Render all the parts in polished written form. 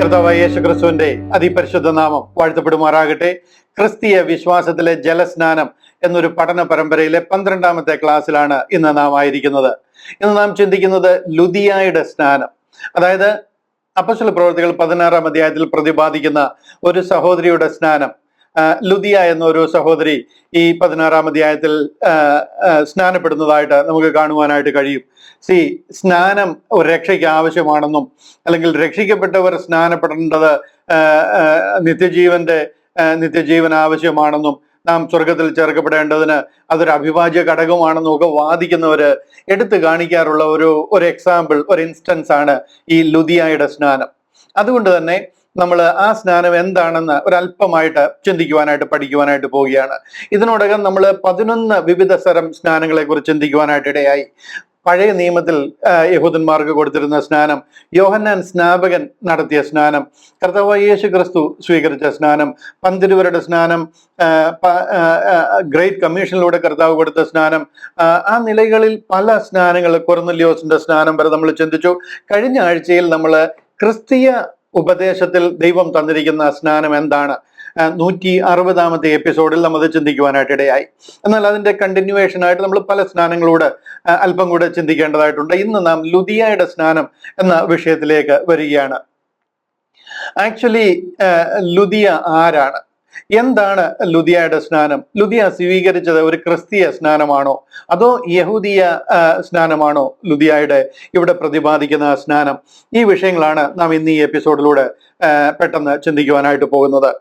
കർത്താവായ യേശു ക്രിസ്തുവിന്റെ അതിപരിശുദ്ധ നാമം വാഴ്ത്തപ്പെടുമാറാകട്ടെ. ക്രിസ്തീയ വിശ്വാസത്തിലെ ജലസ്നാനം എന്നൊരു പഠന പരമ്പരയിലെ 12ാമത്തെ ക്ലാസ്സിലാണ് ഇന്ന് നാം ആയിരിക്കുന്നത്. ഇന്ന് നാം ചിന്തിക്കുന്നത് ലുദിയായുടെ സ്നാനം, അതായത് അപ്പോസ്തല പ്രവൃത്തികൾ 16ാം അധ്യായത്തിൽ പ്രതിപാദിക്കുന്ന ഒരു സഹോദരിയുടെ സ്നാനം. ലുദിയ എന്ന ഒരു സഹോദരി ഈ 16ാം അധ്യായത്തിൽ സ്നാനപ്പെടുന്നതായിട്ട് നമുക്ക് കാണുവാനായിട്ട് കഴിയും. സ്നാനം ഒരു രക്ഷയ്ക്ക് ആവശ്യമാണെന്നും, അല്ലെങ്കിൽ രക്ഷിക്കപ്പെട്ടവർ സ്നാനപ്പെടേണ്ടത് നിത്യജീവൻ ആവശ്യമാണെന്നും, നാം സ്വർഗത്തിൽ ചേർക്കപ്പെടേണ്ടതിന് അതൊരു അവിഭാജ്യ ഘടകമാണെന്നും ഒക്കെ വാദിക്കുന്നവര് എടുത്തു കാണിക്കാറുള്ള ഒരു എക്സാമ്പിൾ, ഒരു ഇൻസ്റ്റൻസ് ആണ് ഈ ലുദിയായുടെ സ്നാനം. അതുകൊണ്ട് തന്നെ നമ്മൾ ആ സ്നാനം എന്താണെന്ന് ഒരല്പമായിട്ട് ചിന്തിക്കുവാനായിട്ട് പഠിക്കുവാനായിട്ട് പോവുകയാണ്. ഇതിനോടകം നമ്മൾ 11 വിവിധ തരം സ്നാനങ്ങളെ കുറിച്ച് ചിന്തിക്കുവാനായിട്ട് ഇടയായി. പഴയ നിയമത്തിൽ യഹൂദന്മാർക്ക് കൊടുത്തിരുന്ന സ്നാനം, യോഹന്നാൻ സ്നാപകൻ നടത്തിയ സ്നാനം, കർത്താവായ യേശു ക്രിസ്തു സ്വീകരിച്ച സ്നാനം, പന്തിരുവരുടെ സ്നാനം, ഗ്രേറ്റ് കമ്മീഷനിലൂടെ കർത്താവ് കൊടുത്ത സ്നാനം, ആ നിലകളിൽ പല സ്നാനങ്ങൾ, കൊർന്നല്യോസിന്റെ സ്നാനം വരെ നമ്മൾ ചിന്തിച്ചു. കഴിഞ്ഞ ആഴ്ചയിൽ നമ്മൾ ക്രിസ്തീയ ഉപദേശത്തിൽ ദൈവം തന്നിരിക്കുന്ന സ്നാനം എന്താണ്, 160ാമത്തെ എപ്പിസോഡിൽ നമ്മൾ അത് ചിന്തിക്കുവാനായിട്ട് ഇടയായി. എന്നാൽ അതിന്റെ കണ്ടിന്യൂവേഷൻ ആയിട്ട് നമ്മൾ പല സ്നാനങ്ങളോട് അല്പം കൂടെ ചിന്തിക്കേണ്ടതായിട്ടുണ്ട്. ഇന്ന് നാം ലുദിയായുടെ സ്നാനം എന്ന വിഷയത്തിലേക്ക് വരികയാണ്. ആക്ച്വലി ലുദിയ ആരാണ്? എന്താണ് ലുദിയായുടെ സ്നാനം? ലുദിയ സ്വീകരിച്ചത് ഒരു ക്രിസ്തീയ സ്നാനമാണോ, അതോ യഹൂദിയ സ്നാനമാണോ ലുദിയായുടെ ഇവിടെ പ്രതിപാദിക്കുന്ന സ്നാനം? ഈ വിഷയങ്ങളാണ് നാം ഇന്ന് ഈ എപ്പിസോഡിലൂടെ പെട്ടെന്ന് ചിന്തിക്കുവാനായിട്ട് പോകുന്നത്.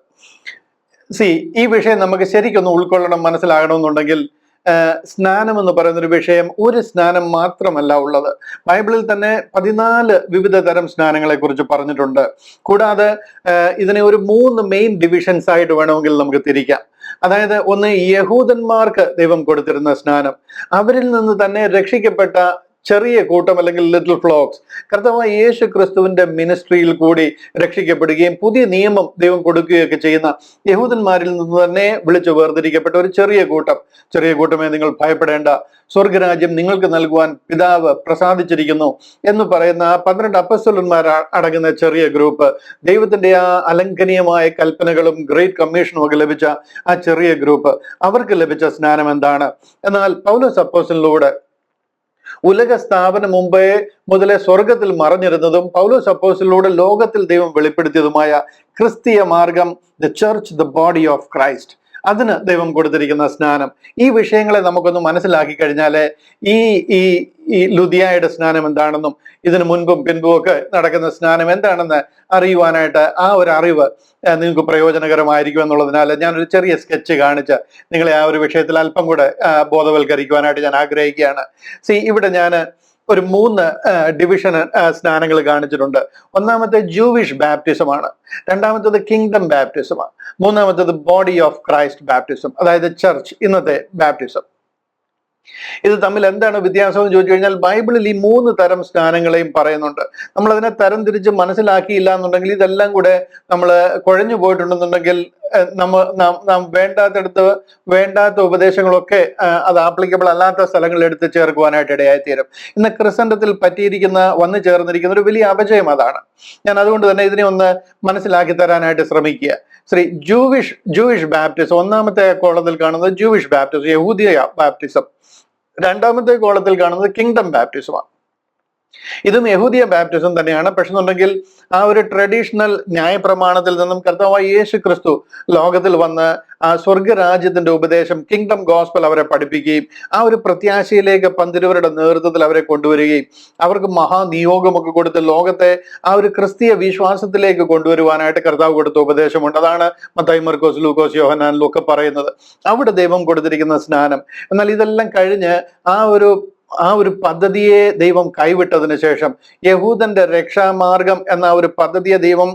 ഈ വിഷയം നമുക്ക് ശരിക്കൊന്ന് ഉൾക്കൊള്ളണം, മനസ്സിലാകണമെന്നുണ്ടെങ്കിൽ സ്നാനം എന്ന് പറയുന്ന ഒരു വിഷയം ഒരു സ്നാനം മാത്രമല്ല ഉള്ളത്. ബൈബിളിൽ തന്നെ 14 വിവിധ തരം സ്നാനങ്ങളെ കുറിച്ച് പറഞ്ഞിട്ടുണ്ട്. കൂടാതെ ഇതിനെ ഒരു 3 മെയിൻ ഡിവിഷൻസ് ആയിട്ട് വേണമെങ്കിൽ നമുക്ക് തിരിക്കാം. അതായത് ഒന്ന്, യഹൂദന്മാർക്ക് ദൈവം കൊടുത്തിരുന്ന സ്നാനം, അവരിൽ നിന്ന് തന്നെ രക്ഷിക്കപ്പെട്ട ചെറിയ കൂട്ടം അല്ലെങ്കിൽ ലിറ്റിൽ ഫ്ലോക്സ് കർത്താവായ യേശു ക്രിസ്തുവിന്റെ മിനിസ്ട്രിയിൽ കൂടി രക്ഷിക്കപ്പെടുകയും പുതിയ നിയമം ദൈവം കൊടുക്കുകയൊക്കെ ചെയ്യുന്ന യഹൂദന്മാരിൽ നിന്ന് തന്നെ വിളിച്ചു വേർതിരിക്കപ്പെട്ട ഒരു ചെറിയ കൂട്ടമേ നിങ്ങൾ ഭയപ്പെടേണ്ട, സ്വർഗരാജ്യം നിങ്ങൾക്ക് നൽകുവാൻ പിതാവ് പ്രസാദിച്ചിരിക്കുന്നു എന്ന് പറയുന്ന 12 അപ്പോസ്തലന്മാർ അടങ്ങുന്ന ചെറിയ ഗ്രൂപ്പ്, ദൈവത്തിന്റെ ആ അലംഘനീയമായ കൽപ്പനകളും ഗ്രേറ്റ് കമ്മീഷനും ഒക്കെ ലഭിച്ച ആ ചെറിയ ഗ്രൂപ്പ്, അവർക്ക് ലഭിച്ച സ്നാനം എന്താണ്? എന്നാൽ പൗലോസ് അപ്പോസ്തലനിലൂടെ ഉലക സ്ഥാപനം മുമ്പേ മുതലേ സ്വർഗത്തിൽ മറഞ്ഞിരുന്നതും പൗലോസ് അപ്പോസ്തലനിലൂടെ ലോകത്തിൽ ദൈവം വെളിപ്പെടുത്തിയതുമായ ക്രിസ്തീയ മാർഗം, the church, the body of Christ, അതിന് ദൈവം കൊടുത്തിരിക്കുന്ന സ്നാനം. ഈ വിഷയങ്ങളെ നമുക്കൊന്ന് മനസ്സിലാക്കി കഴിഞ്ഞാല് ഈ ലുദിയായുടെ സ്നാനം എന്താണെന്നും ഇതിനു മുൻപും പിൻപും ഒക്കെ നടക്കുന്ന സ്നാനം എന്താണെന്ന് അറിയുവാനായിട്ട് ആ ഒരു അറിവ് നിങ്ങൾക്ക് പ്രയോജനകരമായിരിക്കും എന്നുള്ളതിനാൽ ഞാനൊരു ചെറിയ സ്കെച്ച് കാണിച്ച് നിങ്ങളെ ആ ഒരു വിഷയത്തിൽ അല്പം കൂടെ ബോധവൽക്കരിക്കുവാനായിട്ട് ഞാൻ ആഗ്രഹിക്കുകയാണ്. ഇവിടെ ഞാൻ ഒരു 3 ഡിവിഷൻ സ്നാനങ്ങൾ കാണിച്ചിട്ടുണ്ട്. ഒന്നാമത്തെ ജൂവിഷ് ബാപ്റ്റിസമാണ്, രണ്ടാമത്തേത് കിങ്ഡം ബാപ്റ്റിസമാണ്, മൂന്നാമത്തേത് ബോഡി ഓഫ് ക്രൈസ്റ്റ് ബാപ്റ്റിസം, അതായത് ചർച്ച്, ഇന്നത്തെ ബാപ്റ്റിസം. ഇത് തമ്മിൽ എന്താണ് വ്യത്യാസം എന്ന് ചോദിച്ചു കഴിഞ്ഞാൽ ബൈബിളിൽ ഈ 3 തരം സ്നാനങ്ങളെയും പറയുന്നുണ്ട്. നമ്മൾ അതിനെ തരം തിരിച്ച് മനസ്സിലാക്കിയില്ല എന്നുണ്ടെങ്കിൽ, ഇതെല്ലാം കൂടെ നമ്മൾ കുഴഞ്ഞു പോയിട്ടുണ്ടെന്നുണ്ടെങ്കിൽ നാം വേണ്ടാത്ത ഉപദേശങ്ങളൊക്കെ അത് ആപ്ലിക്കബിൾ അല്ലാത്ത സ്ഥലങ്ങളിൽ എടുത്ത് ചേർക്കുവാനായിട്ട് ഇടയായിത്തീരും. ഇന്ന് ക്രിസ്തണ്ടത്തിൽ വന്നു ചേർന്നിരിക്കുന്ന ഒരു വലിയ അപജയം അതാണ്. ഞാൻ അതുകൊണ്ട് തന്നെ ഇതിനെ ഒന്ന് മനസ്സിലാക്കി തരാനായിട്ട് ശ്രമിക്കുക. ജൂവിഷ് ബാപ്റ്റിസം, ഒന്നാമത്തെ കോളത്തിൽ കാണുന്നത് ജൂവിഷ് ബാപ്റ്റിസം, യഹൂദിയ ബാപ്റ്റിസം. രണ്ടാമത്തെ കോളത്തിൽ കാണുന്നത് കിങ്ഡം ബാപ്റ്റിസമാണ്. ഇതും യഹൂദിയ ബാപ്റ്റിസം തന്നെയാണ്. പക്ഷെ എന്നുണ്ടെങ്കിൽ ആ ഒരു ട്രഡീഷണൽ ന്യായപ്രമാണത്തിൽ നിന്നും കർത്താവായ യേശു ക്രിസ്തു ലോകത്തിൽ വന്ന് ആ സ്വർഗരാജ്യത്തിന്റെ ഉപദേശം, കിങ്ഡം ഗോസ്പൽ അവരെ പഠിപ്പിക്കുകയും ആ ഒരു പ്രത്യാശയിലേക്ക് പന്തിരുവരുടെ നേതൃത്വത്തിൽ അവരെ കൊണ്ടുവരികയും അവർക്ക് മഹാനിയോഗമൊക്കെ കൊടുത്ത് ലോകത്തെ ആ ഒരു ക്രിസ്തീയ വിശ്വാസത്തിലേക്ക് കൊണ്ടുവരുവാനായിട്ട് കർത്താവ് കൊടുത്ത ഉപദേശമുണ്ട്. അതാണ് മത്തായി, മർക്കോസ്, ലൂക്കോസ്, യോഹന്നാനിലും ഒക്കെ പറയുന്നത്. അവിടെ ദൈവം കൊടുത്തിരിക്കുന്ന സ്നാനം. എന്നാൽ ഇതെല്ലാം കഴിഞ്ഞ് ആ ഒരു പദ്ധതിയെ ദൈവം കൈവിട്ടതിന് ശേഷം, യഹൂദന്റെ രക്ഷാമാർഗം എന്ന ഒരു പദ്ധതിയെ ദൈവം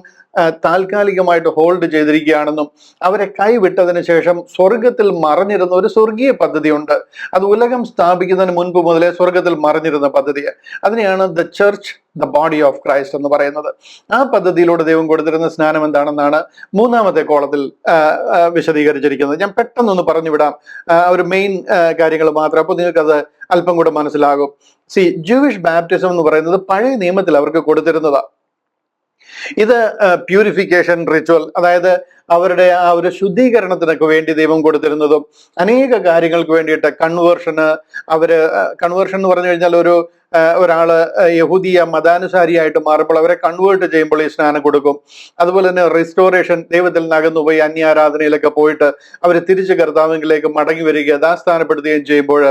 താൽക്കാലികമായിട്ട് ഹോൾഡ് ചെയ്തിരിക്കുകയാണെന്നും, അവരെ കൈവിട്ടതിന് ശേഷം സ്വർഗത്തിൽ മറഞ്ഞിരുന്ന ഒരു സ്വർഗീയ പദ്ധതിയുണ്ട്. അത് ഉലകം സ്ഥാപിക്കുന്നതിന് മുൻപ് മുതലേ സ്വർഗത്തിൽ മറഞ്ഞിരുന്ന പദ്ധതി. അതിനെയാണ് the church, the body of Christ എന്ന് പറയുന്നത്. ആ പദ്ധതിയിലൂടെ ദൈവം കൊടുത്തിരുന്ന സ്നാനം എന്താണെന്നാണ് 3ാമത്തെ കോളത്തിൽ വിശദീകരിച്ചിരിക്കുന്നത്. ഞാൻ പെട്ടെന്നൊന്ന് പറഞ്ഞു വിടാം ഒരു മെയിൻ കാര്യങ്ങൾ മാത്രം, അപ്പോൾ നിങ്ങൾക്കത് അല്പം കൂടെ മനസ്സിലാകും. ജൂവിഷ് ബാപ്റ്റിസം എന്ന് പറയുന്നത് പഴയ നിയമത്തിൽ അവർക്ക് കൊടുത്തിരുന്നതാണ്. ഇത് പ്യൂരിഫിക്കേഷൻ റിച്വൽ, അതായത് അവരുടെ ആ ഒരു ശുദ്ധീകരണത്തിനൊക്കെ വേണ്ടി ദൈവം കൊടുത്തിരുന്നതും അനേക കാര്യങ്ങൾക്ക് വേണ്ടിയിട്ട് കൺവേർഷൻ എന്ന് പറഞ്ഞു കഴിഞ്ഞാൽ ഒരാള് യഹൂദിയ മതാനുസാരിയായിട്ട് മാറുമ്പോൾ അവരെ കൺവേർട്ട് ചെയ്യുമ്പോൾ ഈ സ്നാനം കൊടുക്കും. അതുപോലെ തന്നെ റിസ്റ്റോറേഷൻ, ദൈവത്തിൽ നകന്നുപോയി അന്യാരാധനയിലൊക്കെ പോയിട്ട് അവരെ തിരിച്ച് കർത്താവിലേക്ക് മടങ്ങി വരിക, യഥാസ്ഥാനപ്പെടുത്തുകയും ചെയ്യുമ്പോൾ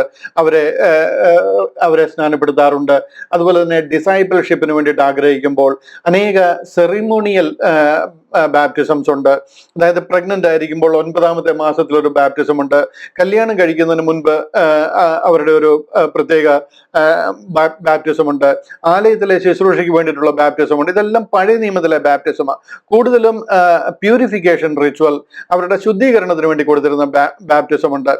അവരെ സ്നാനപ്പെടുത്താറുണ്ട്. അതുപോലെ തന്നെ ഡിസൈപ്പിൾഷിപ്പിന് വേണ്ടിയിട്ട് ആഗ്രഹിക്കുമ്പോൾ അനേക സെറിമോണിയൽ ബാപ്റ്റിസംസ് ഉണ്ട്. അതായത് പ്രഗ്നന്റ് ആയിരിക്കുമ്പോൾ 9ാമത്തെ മാസത്തിൽ ഒരു ബാപ്റ്റിസം ഉണ്ട്. കല്യാണം കഴിക്കുന്നതിന് മുൻപ് അവരുടെ ഒരു പ്രത്യേക ബാപ്റ്റിസം ഉണ്ട്. ആലയത്തിലെ ശുശ്രൂഷയ്ക്ക് വേണ്ടിയിട്ടുള്ള ബാപ്റ്റിസം ഉണ്ട്. ഇതെല്ലാം പഴയ നിയമത്തിലെ ബാപ്റ്റിസമാണ്. കൂടുതലും പ്യൂരിഫിക്കേഷൻ റിച്വൽ, അവരുടെ ശുദ്ധീകരണത്തിന് വേണ്ടി കൊടുത്തിരുന്ന ബാപ്റ്റിസം ഉണ്ട്.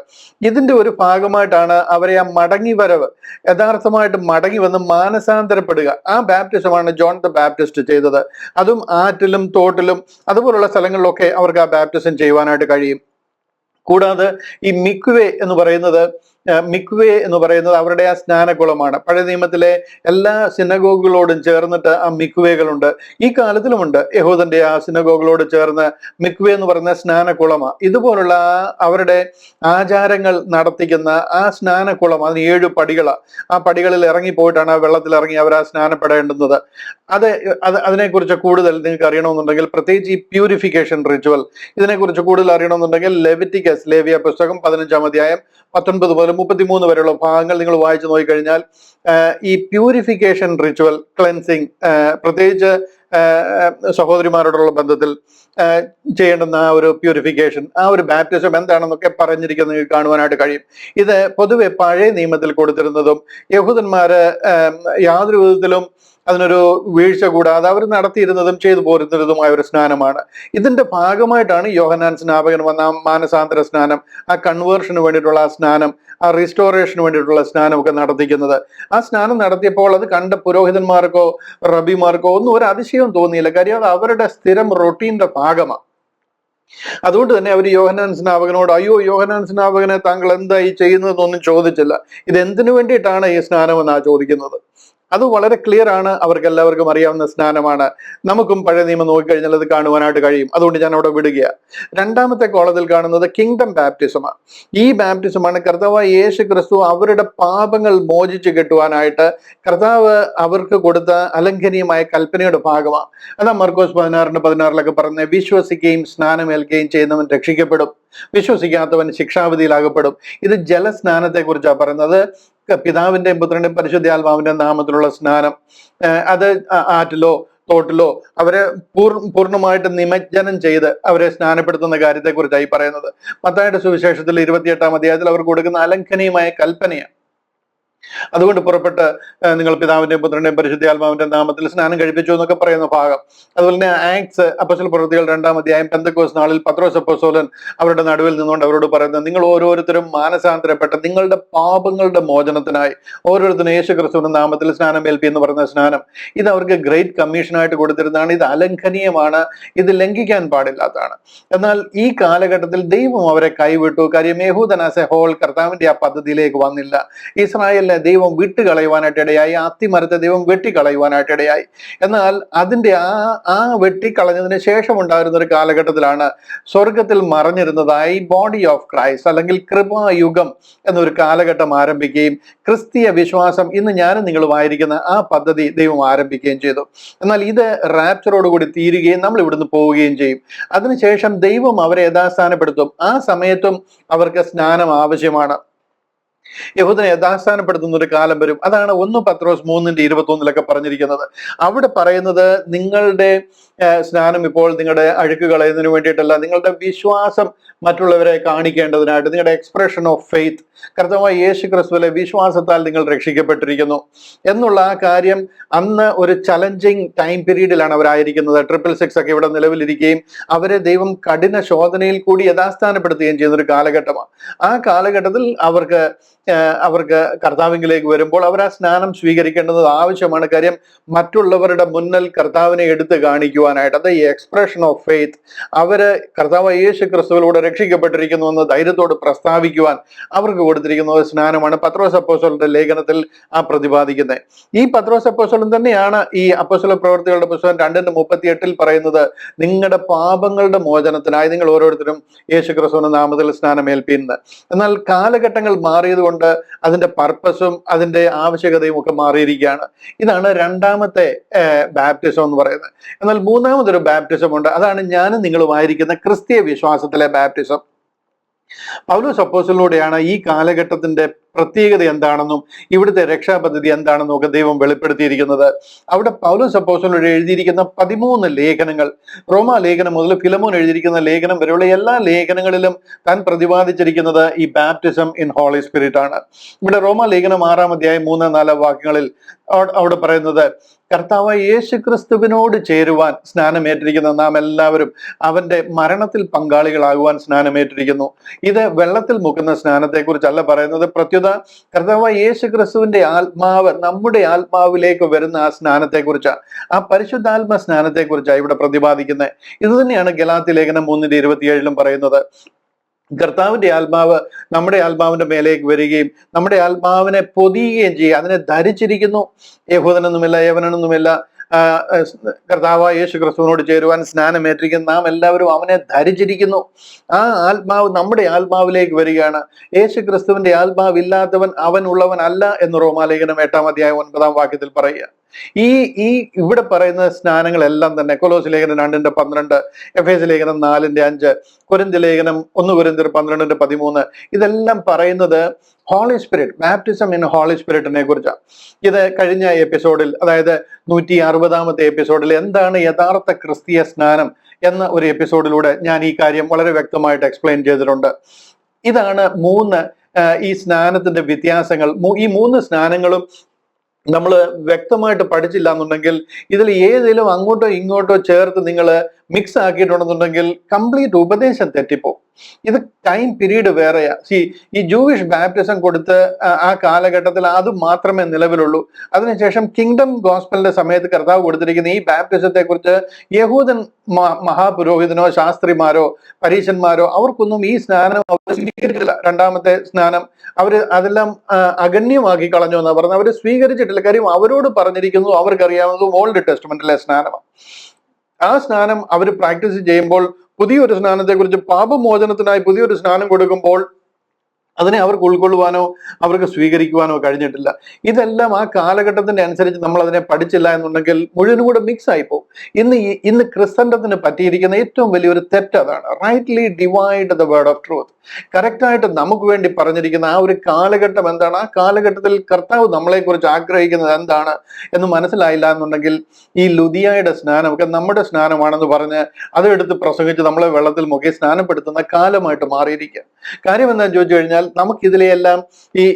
ഇതിന്റെ ഒരു ഭാഗമായിട്ടാണ് അവരെ ആ മടങ്ങി വരവ്, യഥാർത്ഥമായിട്ട് മടങ്ങി വന്ന് മാനസാന്തരപ്പെടുക, ആ ബാപ്റ്റിസമാണ് ജോൺ ദ ബാപ്റ്റിസ്റ്റ് ചെയ്തത്. അതും ആറ്റിലും തോട്ടിലും അതുപോലുള്ള സ്ഥലങ്ങളിലൊക്കെ അവർക്ക് ആ ബാപ്റ്റിസം ചെയ്യുവാനായിട്ട് കഴിയും. കൂടാതെ ഈ മിക്വേ എന്ന് പറയുന്നത് അവരുടെ ആ സ്നാനകുളമാണ്. പഴയ നിയമത്തിലെ എല്ലാ സിനഗോഗുകളോടും ചേർന്നിട്ട് ആ മിക്വേകളുണ്ട്. ഈ കാലത്തിലുമുണ്ട് യഹൂദന്റെ ആ സിനഗോഗുകളോട് ചേർന്ന് മിക്വേ എന്ന് പറയുന്ന സ്നാനകുളമാണ്. ഇതുപോലുള്ള അവരുടെ ആചാരങ്ങൾ നടത്തിക്കുന്ന ആ സ്നാനകുളം, അതിന് 7 പടികളാണ്. ആ പടികളിൽ ഇറങ്ങിപ്പോയിട്ടാണ് ആ വെള്ളത്തിൽ ഇറങ്ങി അവർ ആ സ്നാനപ്പെടേണ്ടുന്നത്. അതിനെക്കുറിച്ച് കൂടുതൽ നിങ്ങൾക്ക് അറിയണമെന്നുണ്ടെങ്കിൽ, പ്രത്യേകിച്ച് ഈ പ്യൂരിഫിക്കേഷൻ റിച്വൽ, ഇതിനെക്കുറിച്ച് കൂടുതൽ അറിയണമെന്നുണ്ടെങ്കിൽ ലേവ്യ പുസ്തകം 15-ാം അധ്യായം 19 മുതൽ 33 വരെയുള്ള ഭാഗങ്ങൾ നിങ്ങൾ വായിച്ചു നോക്കിക്കഴിഞ്ഞാൽ ഈ പ്യൂരിഫിക്കേഷൻ റിച്വൽ, ക്ലെൻസിങ്, പ്രത്യേകിച്ച് സഹോദരിമാരോടുള്ള ബന്ധത്തിൽ ചെയ്യേണ്ടുന്ന ആ ഒരു പ്യൂരിഫിക്കേഷൻ, ആ ഒരു ബാപ്റ്റിസം എന്താണെന്നൊക്കെ പറഞ്ഞിരിക്കുന്നത് നിങ്ങൾക്ക് കാണുവാനായിട്ട് കഴിയും. ഇത് പൊതുവെ പഴയ നിയമത്തിൽ കൊടുത്തിരുന്നതും യഹൂദന്മാര് യാതൊരു വിധത്തിലും അതിനൊരു വീഴ്ച കൂടാതെ അവർ നടത്തിയിരുന്നതും ചെയ്തു പോരുന്നതുമായ ഒരു സ്നാനമാണ്. ഇതിന്റെ ഭാഗമായിട്ടാണ് യോഹന്നാൻ സ്നാപകൻ വന്ന മാനസാന്തര സ്നാനം, ആ കൺവേർഷന് വേണ്ടിയിട്ടുള്ള ആ സ്നാനം, ആ റിസ്റ്റോറേഷന് വേണ്ടിയിട്ടുള്ള സ്നാനമൊക്കെ നടത്തിക്കുന്നത്. ആ സ്നാനം നടത്തിയപ്പോൾ അത് കണ്ട പുരോഹിതന്മാർക്കോ റബിമാർക്കോ ഒന്നും ഒരു അതിശയവും തോന്നിയില്ല. കാര്യം അത് അവരുടെ സ്ഥിരം റൊട്ടീന്റെ ഭാഗമാണ്. അതുകൊണ്ട് തന്നെ അവർ യോഹന്നാൻ സ്നാപകനോട്, അയ്യോ യോഹന്നാൻ സ്നാപകനെ താങ്കൾ എന്തായി ചെയ്യുന്നതെന്നൊന്നും ചോദിച്ചില്ല. ഇത് എന്തിനു വേണ്ടിയിട്ടാണ് ഈ സ്നാനം എന്നാണ് ചോദിക്കുന്നത്. അത് വളരെ ക്ലിയർ ആണ്, അവർക്ക് എല്ലാവർക്കും അറിയാവുന്ന സ്നാനമാണ്. നമുക്കും പഴയ നിയമം നോക്കിക്കഴിഞ്ഞാൽ അത് കാണുവാനായിട്ട് കഴിയും. അതുകൊണ്ട് ഞാൻ അവിടെ വിടുകയാണ്. 2ാമത്തെ കോളത്തിൽ കാണുന്നത് കിങ്ഡം ബാപ്റ്റിസമാണ്. ഈ ബാപ്റ്റിസമാണ് കർത്താവായ യേശു ക്രിസ്തു അവരുടെ പാപങ്ങൾ മോചിച്ച് കിട്ടുവാനായിട്ട് കർത്താവ് അവർക്ക് കൊടുത്ത അലംഘനീയമായ കൽപ്പനയുടെ ഭാഗമാണ്. അതാ മർക്കോസ് 16:16 പറഞ്ഞ്, വിശ്വസിക്കുകയും സ്നാനമേൽക്കുകയും ചെയ്യുന്നവൻ രക്ഷിക്കപ്പെടും, വിശ്വസിക്കാത്തവൻ ശിക്ഷാവിധിയിലാകപ്പെടും. ഇത് ജലസ്നാനത്തെ കുറിച്ചാണ് പറയുന്നത്. പിതാവിന്റെയും പുത്രന്റെയും പരിശുദ്ധാത്മാവിന്റെ നാമത്തിലുള്ള സ്നാനം, അത് ആറ്റിലോ തോട്ടിലോ അവരെ പൂർണ്ണമായിട്ട് നിമജ്ജനം ചെയ്ത് അവരെ സ്നാനപ്പെടുത്തുന്ന കാര്യത്തെക്കുറിച്ചായി പറയുന്നത്. മത്തായിയുടെ സുവിശേഷത്തിൽ 28-ാം അധ്യായത്തിൽ അവർ കൊടുക്കുന്ന അലംഘനീയമായ കൽപ്പനയാണ്. അതുകൊണ്ട് പുറപ്പെട്ട് നിങ്ങൾ പിതാവിന്റെയും പുത്രന്റെയും പരിശുദ്ധാത്മാവിന്റെ നാമത്തിൽ സ്നാനം കഴിപ്പിച്ചു എന്നൊക്കെ പറയുന്ന ഭാഗം. അതുപോലെ തന്നെ ആക്ട്സ്, അപ്പോസ്തല പ്രവൃത്തികൾ 2-ാം അധ്യായം, പെന്തക്കോസ്ത് നാളിൽ പത്രോസ് അപ്പോസ്തലൻ അവരുടെ നടുവിൽ നിന്നുകൊണ്ട് അവരോട് പറയുന്നത്, നിങ്ങൾ ഓരോരുത്തരും മാനസാന്തരപ്പെട്ട് നിങ്ങളുടെ പാപങ്ങളുടെ മോചനത്തിനായി ഓരോരുത്തരും യേശു ക്രിസ്തുവിന്റെ നാമത്തിൽ സ്നാനം ഏൽപ്പി എന്ന് പറയുന്ന സ്നാനം, ഇത് അവർക്ക് ഗ്രേറ്റ് കമ്മീഷനായിട്ട് കൊടുത്തിരുന്നതാണ്. ഇത് അലംഘനീയമാണ്, ഇത് ലംഘിക്കാൻ പാടില്ലാത്തതാണ്. എന്നാൽ ഈ കാലഘട്ടത്തിൽ ദൈവം അവരെ കൈവിട്ടു. കാര്യം യഹൂദൻ ആസ് എ ഹോൾ കർത്താവിന്റെ ആ പദ്ധതിയിലേക്ക് വന്നില്ല. ഇസ്രായേലിനെ ദൈവം വിട്ടുകളയുവാനായിട്ട് ഇടയായി, അത്തിമരത്തെ ദൈവം വെട്ടിക്കളയുവാനായിട്ട് ഇടയായി. എന്നാൽ അതിന്റെ ആ വെട്ടിക്കളഞ്ഞതിന് ശേഷം ഉണ്ടായിരുന്ന ഒരു കാലഘട്ടത്തിലാണ് സ്വർഗത്തിൽ മറഞ്ഞിരുന്നതായി ബോഡി ഓഫ് ക്രൈസ്റ്റ് അല്ലെങ്കിൽ കൃപായുഗം എന്നൊരു കാലഘട്ടം ആരംഭിക്കുകയും ക്രിസ്തീയ വിശ്വാസം ഇന്ന് ഞാനും നിങ്ങളുമായിരിക്കുന്ന ആ പദ്ധതി ദൈവം ആരംഭിക്കുകയും ചെയ്തു. എന്നാൽ ഇത് റാപ്ചറോടുകൂടി തീരുകയും നമ്മൾ ഇവിടുന്ന് പോവുകയും ചെയ്യും. അതിനുശേഷം ദൈവം അവരെ യഥാസ്ഥാനപ്പെടുത്തും. ആ സമയത്തും അവർക്ക് സ്നാനം ആവശ്യമാണ്. യഹൂദനെ യഥാസ്ഥാനപ്പെടുത്തുന്ന ഒരു കാലം വരും. അതാണ് 1 പത്രോസ് 3:21 പറഞ്ഞിരിക്കുന്നത്. അവിടെ പറയുന്നത് നിങ്ങളുടെ സ്നാനം ഇപ്പോൾ നിങ്ങളുടെ അഴുക്ക് കളയുന്നതിന് വേണ്ടിയിട്ടല്ല, നിങ്ങളുടെ വിശ്വാസം മറ്റുള്ളവരെ കാണിക്കേണ്ടതിനായിട്ട്, നിങ്ങളുടെ എക്സ്പ്രഷൻ ഓഫ് ഫെയ്ത്ത്, കർത്താവായ യേശു ക്രിസ്തുവിലെ വിശ്വാസത്താൽ നിങ്ങൾ രക്ഷിക്കപ്പെട്ടിരിക്കുന്നു എന്നുള്ള ആ കാര്യം അന്ന് ഒരു ചലഞ്ചിങ് ടൈം പീരീഡിലാണ് അവരായിരിക്കുന്നത്. 666 ഒക്കെ ഇവിടെ നിലവിലിരിക്കുകയും അവരെ ദൈവം കഠിന ശോധനയിൽ കൂടി യഥാസ്ഥാനപ്പെടുത്തുകയും ചെയ്യുന്ന ഒരു കാലഘട്ടമാണ്. ആ കാലഘട്ടത്തിൽ അവർക്ക് അവർക്ക് കർത്താവിലേക്ക് വരുമ്പോൾ അവർ ആ സ്നാനം സ്വീകരിക്കേണ്ടത് ആവശ്യമാണ്. കാര്യം മറ്റുള്ളവരുടെ മുന്നിൽ കർത്താവിനെ എടുത്തു കാണിക്കുവാനായിട്ട്, അത് ഈ എക്സ്പ്രഷൻ ഓഫ് ഫെയ്ത്ത്, അവര് കർത്താവ് യേശു ക്രിസ്തുവിലൂടെ രക്ഷിക്കപ്പെട്ടിരിക്കുന്നു എന്ന് ധൈര്യത്തോട് പ്രസ്താവിക്കുവാൻ അവർക്ക് കൊടുത്തിരിക്കുന്ന സ്നാനമാണ് പത്രോസ് അപ്പോസ്തലന്റെ ലേഖനത്തിൽ പ്രതിപാദിക്കുന്നത്. ഈ പത്രോസ് അപ്പോസ്തലൻ തന്നെയാണ് ഈ അപ്പോസ്തല പ്രവൃത്തികളുടെ പുസ്തകം 2:38 പറയുന്നത്, നിങ്ങളുടെ പാപങ്ങളുടെ മോചനത്തിനായി നിങ്ങൾ ഓരോരുത്തരും യേശു ക്രിസ്തുവിന്റെ നാമത്തിൽ സ്നാനമേൽപ്പിന്ന്. എന്നാൽ കാലഘട്ടങ്ങൾ മാറിയത് കൊണ്ട് അതിന്റെ പർപ്പസും അതിന്റെ ആവശ്യകതയും ഒക്കെ മാറിയിരിക്കുകയാണ്. ഇതാണ് രണ്ടാമത്തെ ബാപ്റ്റിസം എന്ന് പറയുന്നത്. എന്നാൽ മൂന്നാമതൊരു ബാപ്റ്റിസം ഉണ്ട്, അതാണ് ഞാനും നിങ്ങളുമായിരിക്കുന്ന ക്രിസ്തീയ വിശ്വാസത്തിലെ ബാപ്റ്റിസം. പൗലോസ് അപ്പോസ്തലനിലൂടെയാണ് ഈ കാലഘട്ടത്തിന്റെ പ്രത്യേകത എന്താണെന്നും ഇവിടുത്തെ രക്ഷാപദ്ധതി എന്താണെന്നും ഒക്കെ ദൈവം വെളിപ്പെടുത്തിയിരിക്കുന്നത്. അവിടെ പൗലോസ് അപ്പോസ്തലൻ എഴുതിയിരിക്കുന്ന 13 ലേഖനങ്ങൾ, റോമാ ലേഖനം മുതൽ ഫിലമോൻ എഴുതിയിരിക്കുന്ന ലേഖനം വരെയുള്ള എല്ലാ ലേഖനങ്ങളിലും താൻ പ്രതിപാദിച്ചിരിക്കുന്നത് ഈ ബാപ്റ്റിസം ഇൻ ഹോളി സ്പിരിറ്റ് ആണ്. ഇവിടെ റോമാ ലേഖനം 6-ാം അധ്യായം 3-4 വാക്യങ്ങളിൽ അവിടെ പറയുന്നത്, കർത്താവ് യേശു ക്രിസ്തുവിനോട് ചേരുവാൻ സ്നാനമേറ്റിരിക്കുന്ന നാം എല്ലാവരും അവന്റെ മരണത്തിൽ പങ്കാളികളാകുവാൻ സ്നാനമേറ്റിരിക്കുന്നു. ഇത് വെള്ളത്തിൽ മുക്കുന്ന സ്നാനത്തെക്കുറിച്ചല്ല പറയുന്നത്, പ്രത്യുത കർത്താവ് യേശു ക്രിസ്തുവിന്റെ ആത്മാവ് നമ്മുടെ ആത്മാവിലേക്ക് വരുന്ന ആ സ്നാനത്തെക്കുറിച്ചാണ്, ആ പരിശുദ്ധാത്മ സ്നാനത്തെക്കുറിച്ചാണ് ഇവിടെ പ്രതിപാദിക്കുന്നത്. ഇത് തന്നെയാണ് ഗലാത്യ ലേഖനം 3:27 പറയുന്നത്. കർത്താവിന്റെ ആത്മാവ് നമ്മുടെ ആത്മാവിന്റെ മേലേക്ക് വരികയും നമ്മുടെ ആത്മാവിനെ പൊതിയുകയും ചെയ്യുക, അതിനെ ധരിച്ചിരിക്കുന്നു. യഹൂദനൊന്നുമില്ല, യവനൊന്നുമില്ല, കർത്താവ് യേശു ക്രിസ്തുവിനോട് ചേരുവാൻ സ്നാനമേറ്റിരിക്കുന്ന നാം എല്ലാവരും അവനെ ധരിച്ചിരിക്കുന്നു. ആ ആത്മാവ് നമ്മുടെ ആത്മാവിലേക്ക് വരികയാണ്. യേശു ക്രിസ്തുവിന്റെ ആത്മാവ് ഇല്ലാത്തവൻ അവൻ ഉള്ളവൻ അല്ല എന്ന് റോമാലേഖനം 8-ാം അധ്യായം 9-ാം വാക്യത്തിൽ പറയുക. ഈ ഇവിടെ പറയുന്ന സ്നാനങ്ങളെല്ലാം തന്നെ കൊലോസ് ലേഖനം 2:12, എഫേസ്യ ലേഖനം 4:5, കൊരിന്ത്യർ ലേഖനം 1 കൊരിന്ത്യർ 12:13, ഇതെല്ലാം പറയുന്നത് holy spirit, baptism in holy സ്പിരിറ്റിനെ കുറിച്ചാണ്. ഇത് കഴിഞ്ഞ എപ്പിസോഡിൽ, അതായത് 160-ാമത്തെ എപ്പിസോഡിൽ എന്താണ് യഥാർത്ഥ ക്രിസ്തീയ സ്നാനം എന്ന ഒരു എപ്പിസോഡിലൂടെ ഞാൻ ഈ കാര്യം വളരെ വ്യക്തമായിട്ട് എക്സ്പ്ലെയിൻ ചെയ്തിട്ടുണ്ട്. ഇതാണ് ഈ സ്നാനത്തിന്റെ വ്യത്യാസങ്ങൾ. ഈ 3 സ്നാനങ്ങളും നമ്മൾ വ്യക്തമായിട്ട് പഠിച്ചില്ല എന്നുണ്ടെങ്കിൽ, ഇതിൽ ഏതെങ്കിലും അങ്ങോട്ടോ ഇങ്ങോട്ടോ ചേർത്ത് നിങ്ങൾ മിക്സ് ആക്കിയിട്ടുണ്ടെന്നുണ്ടെങ്കിൽ കംപ്ലീറ്റ് ഉപദേശം തെറ്റിപ്പോ. ഇത് ടൈം പീരീഡ് വേറെയാ. ഈ ജൂയിഷ് ബാപ്റ്റിസം കൊടുത്ത് ആ കാലഘട്ടത്തിൽ അത് മാത്രമേ നിലവിലുള്ളൂ. അതിനുശേഷം കിങ്ഡം ഗോസ്പലിന്റെ സമയത്ത് കർത്താവ് കൊടുത്തിരിക്കുന്ന ഈ ബാപ്റ്റിസത്തെ കുറിച്ച് യഹൂദൻ മഹാപുരോഹിതനോ ശാസ്ത്രിമാരോ പരീശന്മാരോ അവർക്കൊന്നും ഈ സ്നാനം അവർ സ്വീകരിച്ചിട്ടില്ല. രണ്ടാമത്തെ സ്നാനം അതെല്ലാം അഗണ്യമാക്കി കളഞ്ഞു എന്നാ പറഞ്ഞത്. അവർ സ്വീകരിച്ചിട്ടില്ല. കാര്യം അവരോട് പറഞ്ഞിരിക്കുന്നു, അവർക്കറിയാവുന്നതും ഓൾഡ് ടെസ്റ്റ്മെന്റിലെ സ്നാനമാണ്. ആ സ്നാനം അവർ പ്രാക്ടീസ് ചെയ്യുമ്പോൾ പുതിയൊരു സ്നാനത്തെ കുറിച്ച്, പാപമോചനത്തിനായി പുതിയൊരു സ്നാനം കൊടുക്കുമ്പോൾ അതിനെ അവർക്ക് ഉൾക്കൊള്ളുവാനോ അവർക്ക് സ്വീകരിക്കുവാനോ കഴിഞ്ഞിട്ടില്ല. ഇതെല്ലാം ആ കാലഘട്ടത്തിന്റെ അനുസരിച്ച് നമ്മൾ അതിനെ പഠിച്ചില്ല എന്നുണ്ടെങ്കിൽ മുഴുവനും കൂടെ മിക്സ് ആയിപ്പോവും. ഇന്ന് ക്രിസ്തണ്ടത്തിന് പറ്റിയിരിക്കുന്ന ഏറ്റവും വലിയൊരു തെറ്റ് അതാണ്. Rightly divide the word of truth. കറക്റ്റായിട്ട് നമുക്ക് വേണ്ടി പറഞ്ഞിരിക്കുന്ന ആ ഒരു കാലഘട്ടം എന്താണ്, ആ കാലഘട്ടത്തിൽ കർത്താവ് നമ്മളെ കുറിച്ച് ആഗ്രഹിക്കുന്നത് എന്താണ് എന്ന് മനസ്സിലായില്ല എന്നുണ്ടെങ്കിൽ ഈ ലുദിയായുടെ സ്നാനമൊക്കെ നമ്മുടെ സ്നാനമാണെന്ന് പറഞ്ഞ് അതെടുത്ത് പ്രസംഗിച്ച് നമ്മളെ വെള്ളത്തിൽ മുക്കി സ്നാനപ്പെടുത്തുന്ന കാലമായിട്ട് മാറിയിരിക്കുക. കാര്യം എന്താണെന്ന് ചോദിച്ചു കഴിഞ്ഞാൽ, നമുക്കിതിലെയെല്ലാം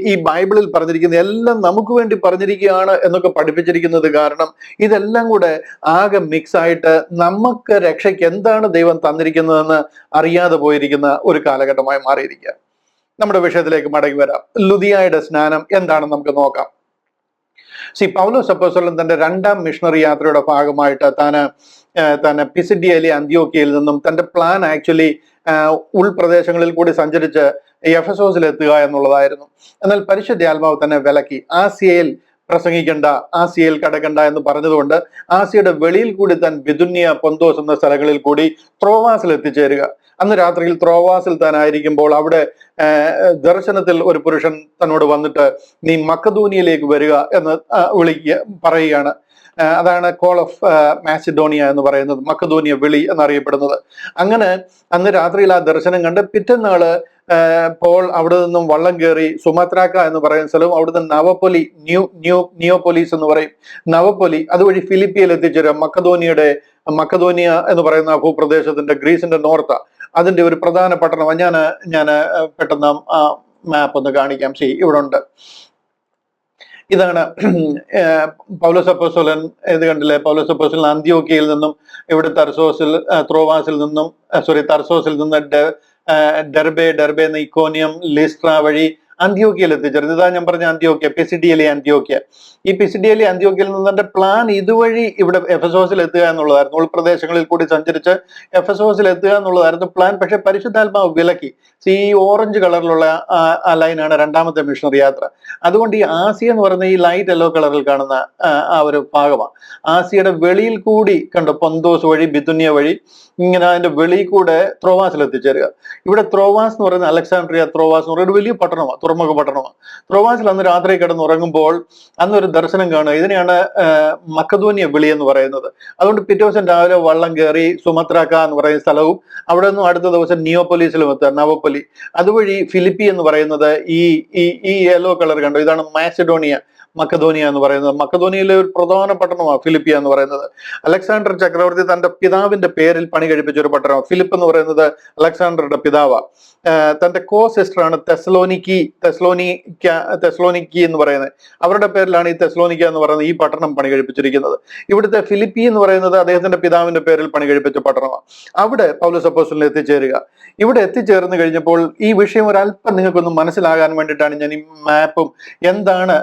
ഈ ബൈബിളിൽ പറഞ്ഞിരിക്കുന്ന എല്ലാം നമുക്ക് വേണ്ടി പറഞ്ഞിരിക്കുകയാണ് എന്നൊക്കെ പഠിപ്പിച്ചിരിക്കുന്നത് കാരണം ഇതെല്ലാം കൂടെ ആകെ മിക്സ് ആയിട്ട് നമുക്ക് രക്ഷയ്ക്ക് എന്താണ് ദൈവം തന്നിരിക്കുന്നതെന്ന് അറിയാതെ പോയിരിക്കുന്ന ഒരു കാലഘട്ടമായി മാറിയിരിക്കുക. നമ്മുടെ വിഷയത്തിലേക്ക് മടങ്ങി വരാം. ലുദിയായുടെ സ്നാനം എന്താണെന്ന് നമുക്ക് നോക്കാം. പൗലോസ് അപ്പോസ്തലൻ തന്റെ 2ാം മിഷണറി യാത്രയുടെ ഭാഗമായിട്ട് താൻ പിസിഡിയയിലെ അന്ത്യോക്യയിൽ നിന്നും തന്റെ പ്ലാൻ ആക്ച്വലി ഉൾപ്രദേശങ്ങളിൽ കൂടി സഞ്ചരിച്ച് എഫെസോസിൽ എത്തുക എന്നുള്ളതായിരുന്നു. എന്നാൽ പരിശുദ്ധാത്മാവ് തന്നെ വിലക്കി. ആസിയയിൽ പ്രസംഗിക്കണ്ട, ആസിയയിൽ കടക്കണ്ട എന്ന് പറഞ്ഞതുകൊണ്ട് ആസിയയുടെ വെളിയിൽ കൂടി താൻ ബിദുന്യ, പൊന്തോസ് എന്ന സ്ഥലങ്ങളിൽ കൂടി ത്രോവാസിൽ എത്തിച്ചേരുക. അന്ന് രാത്രിയിൽ ത്രോവാസിൽ താൻ ആയിരിക്കുമ്പോൾ അവിടെ ദർശനത്തിൽ ഒരു പുരുഷൻ തന്നോട് വന്നിട്ട് നീ മക്കദോനിയയിലേക്ക് വരിക എന്ന് പറയുകയാണ്. അതാണ് കോൾ ഓഫ് മാസിഡോണിയ എന്ന് പറയുന്നത്, മക്കദോനിയ വിളി എന്നറിയപ്പെടുന്നത്. അങ്ങനെ അന്ന് രാത്രിയിൽ ആ ദർശനം കണ്ട് പിറ്റന്നാള് പോൾ അവിടെ നിന്നും വള്ളം കയറി സുമാത്രാക്ക എന്ന് പറയുന്ന സ്ഥലവും അവിടുന്ന് നവപൊലി, നിയോപോലീസ് എന്ന് പറയും, നവപൊലി, അതുവഴി ഫിലിപ്പിയയിൽ എത്തിച്ചേരുക. മക്കദോനിയ എന്ന് പറയുന്ന ഭൂപ്രദേശത്തിന്റെ, ഗ്രീസിന്റെ നോർത്ത്, അതിന്റെ ഒരു പ്രധാന പട്ടണം. ഞാൻ പെട്ടെന്ന് മാപ്പ് ഒന്ന് കാണിക്കാം. ഇവിടെ ഉണ്ട്. ഇതാണ് പൗലോസ് അപ്പോസ്തലൻ. ഇത് കണ്ടില്ലേ, പൗലോസ് അപ്പോസ്തലൻ അന്ത്യോക്യയിൽ നിന്നും ഇവിടെ തർസോസിൽ നിന്ന് ഡെർബെ, ഇക്കോനിയം, ലിസ്ട്ര വഴി അന്ത്യോക്യയിൽ എത്തിച്ചേർന്നത്. ഇതാ ഞാൻ പറഞ്ഞ അന്ത്യോക്യ, പിസിഡിയയിലെ അന്ത്യോക്യ. ഈ പിസിഡിയയിലെ അന്ത്യോക്യയിൽ നിന്ന് തന്റെ പ്ലാൻ ഇതുവഴി ഇവിടെ എഫെസോസിൽ എത്തുക എന്നുള്ളതായിരുന്നു. ഉൾപ്രദേശങ്ങളിൽ കൂടി സഞ്ചരിച്ച് എഫെസോസിൽ എത്തുക എന്നുള്ളതായിരുന്നു പ്ലാൻ. പക്ഷെ പരിശുദ്ധാത്മാവ് വിലക്കി. ഈ ഓറഞ്ച് കളറിലുള്ള ആ ലൈനാണ് രണ്ടാമത്തെ മിഷണറി യാത്ര. അതുകൊണ്ട് ഈ ആസിയ എന്ന് പറയുന്ന ഈ ലൈറ്റ് യെല്ലോ കളറിൽ കാണുന്ന ആ ഒരു ഭാഗമാണ്. ആസിയയുടെ വെളിയിൽ കൂടി കണ്ടോ, പൊന്തോസ് വഴി, ബിതുന്യ വഴി ഇങ്ങനെ അതിന്റെ വെളിയിൽ കൂടെ ത്രോവാസിൽ എത്തിച്ചേരുക. ഇവിടെ ത്രോവാസ് എന്ന് പറയുന്ന അലക്സാണ്ട്രിയ ത്രോവാസ് എന്ന് പറയുന്ന ഒരു വലിയ പട്ടണമാണ്, തുറമുഖ പട്ടണമാണ്. ത്രോവാസിൽ അന്ന് രാത്രി കിടന്നുറങ്ങുമ്പോൾ അന്നൊരു ദർശനം കാണുക. ഇതിനെയാണ് മക്കതോനിയ വിളി എന്ന് പറയുന്നത്. അതുകൊണ്ട് പിറ്റേ ദിവസം രാവിലെ വള്ളം കയറി സുമത്രാക്ക എന്ന് പറയുന്ന സ്ഥലവും അവിടെ നിന്നും അടുത്ത ദിവസം നിയോപ്പൊലീസിലും എത്തുക, നവപ്പൊലി. അതുവഴി ഫിലിപ്പി എന്ന് പറയുന്നത് ഈ യെല്ലോ കളർ കണ്ടോ, ഇതാണ് മാസിഡോണിയ, മക്കതോനിയ എന്ന് പറയുന്നത്. മക്കതോനിയയിലെ ഒരു പ്രധാന പട്ടണമാണ് ഫിലിപ്പിയ എന്ന് പറയുന്നത്. അലക്സാണ്ടർ ചക്രവർത്തി തന്റെ പിതാവിന്റെ പേരിൽ പണി കഴിപ്പിച്ച ഒരു പട്ടണമാണ്. ഫിലിപ്പ് എന്ന് പറയുന്നത് അലക്സാണ്ടറുടെ പിതാവാണ്. തന്റെ കോ സിസ്റ്റർ ആണ് തെസ്ലോനിക്കി എന്ന് പറയുന്നത്. അവരുടെ പേരിലാണ് ഈ തെസ്ലോനിക്ക എന്ന് പറയുന്നത് ഈ പട്ടണം പണി കഴിപ്പിച്ചിരിക്കുന്നത്. ഇവിടുത്തെ ഫിലിപ്പി എന്ന് പറയുന്നത് അദ്ദേഹത്തിന്റെ പിതാവിന്റെ പേരിൽ പണി കഴിപ്പിച്ച പട്ടണമാണ്. അവിടെ പൗലോസ് അപ്പോസ്തലൻ എത്തിച്ചേരുക. ഇവിടെ എത്തിച്ചേർന്ന് കഴിഞ്ഞപ്പോൾ ഈ വിഷയം ഒരല്പം നിങ്ങൾക്കൊന്ന് മനസ്സിലാകാൻ വേണ്ടിയിട്ടാണ് ഞാൻ ഈ മാപ്പും എന്താണ്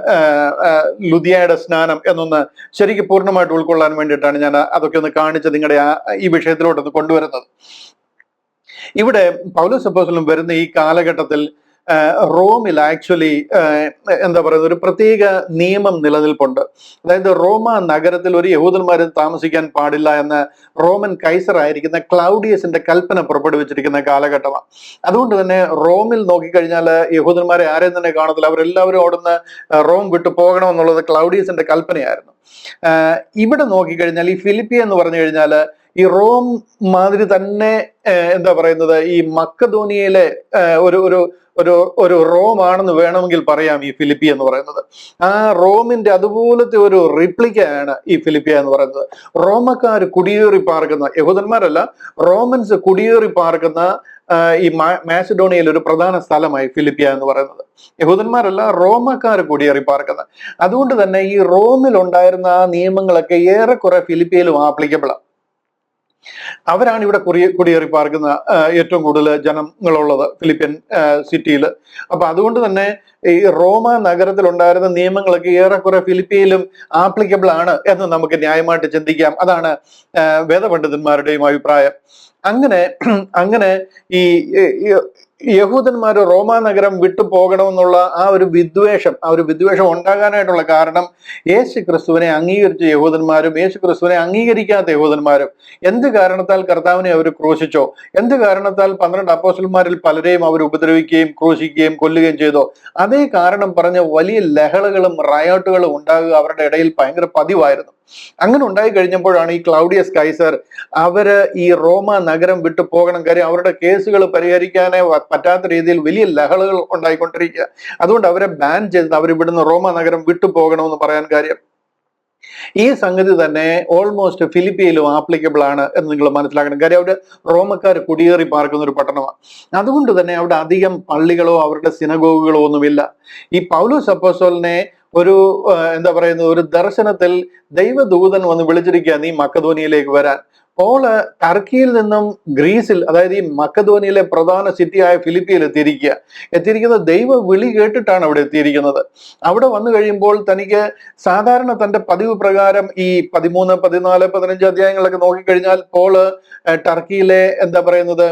ലുദിയയുടെ സ്നാനം എന്നൊന്ന് ശരിക്കും പൂർണ്ണമായിട്ട് ഉൾക്കൊള്ളാൻ വേണ്ടിയിട്ടാണ് ഞാൻ അതൊക്കെ ഒന്ന് കാണിച്ച് നിങ്ങളുടെ ഈ വിഷയത്തിലോട്ടൊന്ന് കൊണ്ടുവരുന്നത്. ഇവിടെ പൗലോസ് അപ്പോസ്തലൻ വരുന്ന ഈ കാലഘട്ടത്തിൽ റോമിൽ ആക്ച്വലി എന്താ പറയുന്നത്, ഒരു പ്രത്യേക നിയമം നിലനിൽപ്പുണ്ട്. അതായത് റോമ നഗരത്തിൽ ഒരു യഹൂദന്മാരും താമസിക്കാൻ പാടില്ല എന്ന് റോമൻ കൈസർ ആയിരിക്കുന്ന ക്ലൗഡിയസിന്റെ കൽപ്പന പുറപ്പെടുവിച്ചിരിക്കുന്ന കാലഘട്ടമാണ്. അതുകൊണ്ട് തന്നെ റോമിൽ നോക്കിക്കഴിഞ്ഞാൽ യഹൂദന്മാരെ ആരെയും തന്നെ കാണത്തില്ല. അവരെല്ലാവരും അവിടുന്ന് റോം വിട്ടു പോകണമെന്നുള്ളത് ക്ലൗഡിയസിന്റെ കൽപ്പനയായിരുന്നു. ഇവിടെ നോക്കിക്കഴിഞ്ഞാൽ ഈ ഫിലിപ്പി എന്ന് പറഞ്ഞു കഴിഞ്ഞാൽ ഈ റോം മാതിരി തന്നെ എന്താ പറയുന്നത്, ഈ മക്കതോനിയയിലെ ഒരു ഒരു ഒരു ഒരു റോം ആണെന്ന് വേണമെങ്കിൽ പറയാം ഈ ഫിലിപ്പി എന്ന് പറയുന്നത്. ആ റോമിന്റെ അതുപോലത്തെ ഒരു റിപ്ലിക്കയാണ് ഈ ഫിലിപ്പിയ എന്ന് പറയുന്നത്. റോമക്കാർ കുടിയേറി പാർക്കുന്ന, യഹൂദന്മാരല്ല, റോമൻസ് കുടിയേറി പാർക്കുന്ന ഈ മാസിഡോണിയയിൽ ഒരു പ്രധാന സ്ഥലമായി ഫിലിപ്പിയ എന്ന് പറയുന്നത്. യഹൂദന്മാരല്ല, റോമക്കാർ കുടിയേറി പാർക്കുന്നത്. അതുകൊണ്ട് തന്നെ ഈ റോമിൽ ഉണ്ടായിരുന്ന ആ നിയമങ്ങളൊക്കെ ഏറെക്കുറെ ഫിലിപ്പിയയിലും ആപ്ലിക്കബിളാണ്. അവരാണ് ഇവിടെ കുടിയേറി പാർക്കുന്ന ഏറ്റവും കൂടുതൽ ജനങ്ങളുള്ളത് ഫിലിപ്പിയൻ സിറ്റിയിൽ. അപ്പൊ അതുകൊണ്ട് തന്നെ ഈ റോമ നഗരത്തിൽ ഉണ്ടായിരുന്ന നിയമങ്ങളൊക്കെ ഏറെക്കുറെ ഫിലിപ്പിയയിലും ആപ്ലിക്കബിൾ ആണ് എന്ന് നമുക്ക് ന്യായമായിട്ട് ചിന്തിക്കാം. അതാണ് വേദപണ്ഡിതന്മാരുടെയും അഭിപ്രായം. അങ്ങനെ ഈ യഹൂദന്മാർ റോമാ നഗരം വിട്ടു പോകണമെന്നുള്ള ആ ഒരു വിദ്വേഷം ഉണ്ടാകാനായിട്ടുള്ള കാരണം യേശു ക്രിസ്തുവിനെ അംഗീകരിച്ച യഹൂദന്മാരും യേശു ക്രിസ്തുവിനെ അംഗീകരിക്കാത്ത യഹൂദന്മാരും എന്ത് കാരണത്താൽ കർത്താവിനെ അവർ ക്രൂശിച്ചോ, എന്ത് കാരണത്താൽ 12 അപ്പോസ്തലന്മാരിൽ പലരെയും അവർ ഉപദ്രവിക്കുകയും ക്രൂശിക്കുകയും കൊല്ലുകയും ചെയ്തോ, അതേ കാരണം പറഞ്ഞ് വലിയ ലഹളകളും റയോട്ടുകളും ഉണ്ടാകുക അവരുടെ ഇടയിൽ ഭയങ്കര പതിവായിരുന്നു. അങ്ങനെ ഉണ്ടായി കഴിഞ്ഞപ്പോഴാണ് ഈ ക്ലൗഡിയസ് കൈസർ അവര് ഈ റോമ നഗരം വിട്ടു പോകണം. കാര്യം അവരുടെ കേസുകൾ പരിഹരിക്കാനേ പറ്റാത്ത രീതിയിൽ വലിയ ലഹളകൾ ഉണ്ടായിക്കൊണ്ടിരിക്കുക. അതുകൊണ്ട് അവരെ ബാൻ ചെയ്ത് അവർ ഇവിടുന്ന് റോമ നഗരം വിട്ടു പോകണമെന്ന് പറയാൻ കാര്യം ഈ സംഗതി തന്നെ ഓൾമോസ്റ്റ് ഫിലിപ്പിയയിലും ആപ്ലിക്കബിൾ ആണ് എന്ന് നിങ്ങൾ മനസ്സിലാക്കണം. കാര്യം അവിടെ റോമക്കാർ കുടിയേറി പാർക്കുന്ന ഒരു പട്ടണമാണ്. അതുകൊണ്ട് തന്നെ അവിടെ അധികം പള്ളികളോ അവരുടെ സിനഗോഗുകളോ ഒന്നുമില്ല. ഈ പൗലോസ് അപ്പോസ്തലനെ ഒരു എന്താ പറയുന്നത്, ഒരു ദർശനത്തിൽ ദൈവദൂതൻ വന്ന് വിളിച്ചിരിക്കുക, നീ മക്കതോനിയയിലേക്ക് വരാൻ. പോള് ടർക്കിയിൽ നിന്നും ഗ്രീസിൽ, അതായത് ഈ മക്കതോനിയയിലെ പ്രധാന സിറ്റിയായ ഫിലിപ്പിയിൽ എത്തിയിരിക്കുന്നത് ദൈവ വിളി കേട്ടിട്ടാണ് അവിടെ എത്തിയിരിക്കുന്നത്. അവിടെ വന്നു കഴിയുമ്പോൾ തനിക്ക് സാധാരണ തന്റെ പതിവ് പ്രകാരം ഈ 13, 14, 15 അധ്യായങ്ങളൊക്കെ നോക്കിക്കഴിഞ്ഞാൽ പോള് ടർക്കിയിലെ എന്താ പറയുന്നത്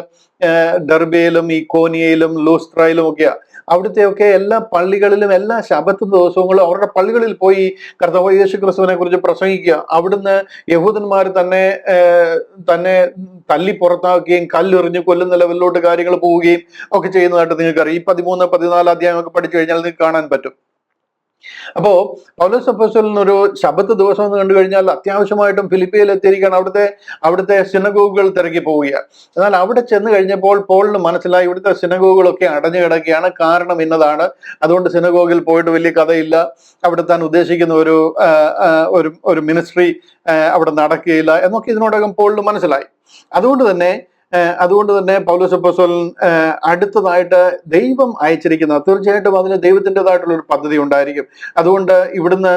ഡെർബയിലും ഈ കോനിയയിലും ലൂസ്ത്രയിലും ഒക്കെയാ. അവിടുത്തെയൊക്കെ എല്ലാ പള്ളികളിലും എല്ലാ ശബത്ത് ദിവസങ്ങളും അവരുടെ പള്ളികളിൽ പോയി കർത്താവ് യേശു ക്രിസ്തുവിനെ കുറിച്ച് പ്രസംഗിക്കുക. അവിടുന്ന് യഹൂദന്മാർ തന്നെ തല്ലി പുറത്താക്കുകയും കല്ലെറിഞ്ഞ് കൊല്ലുന്ന ലെവലിലോട്ട് കാര്യങ്ങൾ പോവുകയും ഒക്കെ ചെയ്യുന്നതായിട്ട് നിങ്ങൾക്കറിയാം. ഈ 13, 14 അധ്യായമൊക്കെ പഠിച്ചു കഴിഞ്ഞാൽ നിങ്ങൾക്ക് കാണാൻ പറ്റും. അപ്പോ പൗലോസ് അപ്പോസ്തലൻ ഒരു ശബത്ത് ദിവസം എന്ന് കണ്ടു കഴിഞ്ഞാൽ അത്യാവശ്യമായിട്ടും ഫിലിപ്പിയയിൽ എത്തിയിരിക്കുകയാണ്. അവിടുത്തെ സിനഗോഗുകൾ തിരക്കി പോവുകയാണ്. എന്നാൽ അവിടെ ചെന്ന് കഴിഞ്ഞപ്പോൾ പോളിന് മനസ്സിലായി ഇവിടുത്തെ സിനഗോഗുകളൊക്കെ അടഞ്ഞു കിടക്കുകയാണ്. കാരണം ഇന്നതാണ്. അതുകൊണ്ട് സിനഗോഗിൽ പോയിട്ട് വലിയ കഥയില്ല. അവിടെ താൻ ഉദ്ദേശിക്കുന്ന ഒരു മിനിസ്ട്രി അവിടെ നടക്കുകയില്ല എന്നൊക്കെ ഇതിനോടകം പോളിന് മനസ്സിലായി. അതുകൊണ്ട് തന്നെ അതുകൊണ്ട് തന്നെ പൗലോസ് അപ്പോസ്തലൻ അടുത്തതായിട്ട് ദൈവം അയച്ചിരിക്കുന്ന, തീർച്ചയായിട്ടും അതിന് ദൈവത്തിൻ്റെതായിട്ടുള്ള ഒരു പദ്ധതി ഉണ്ടായിരിക്കും. അതുകൊണ്ട് ഇവിടുന്ന്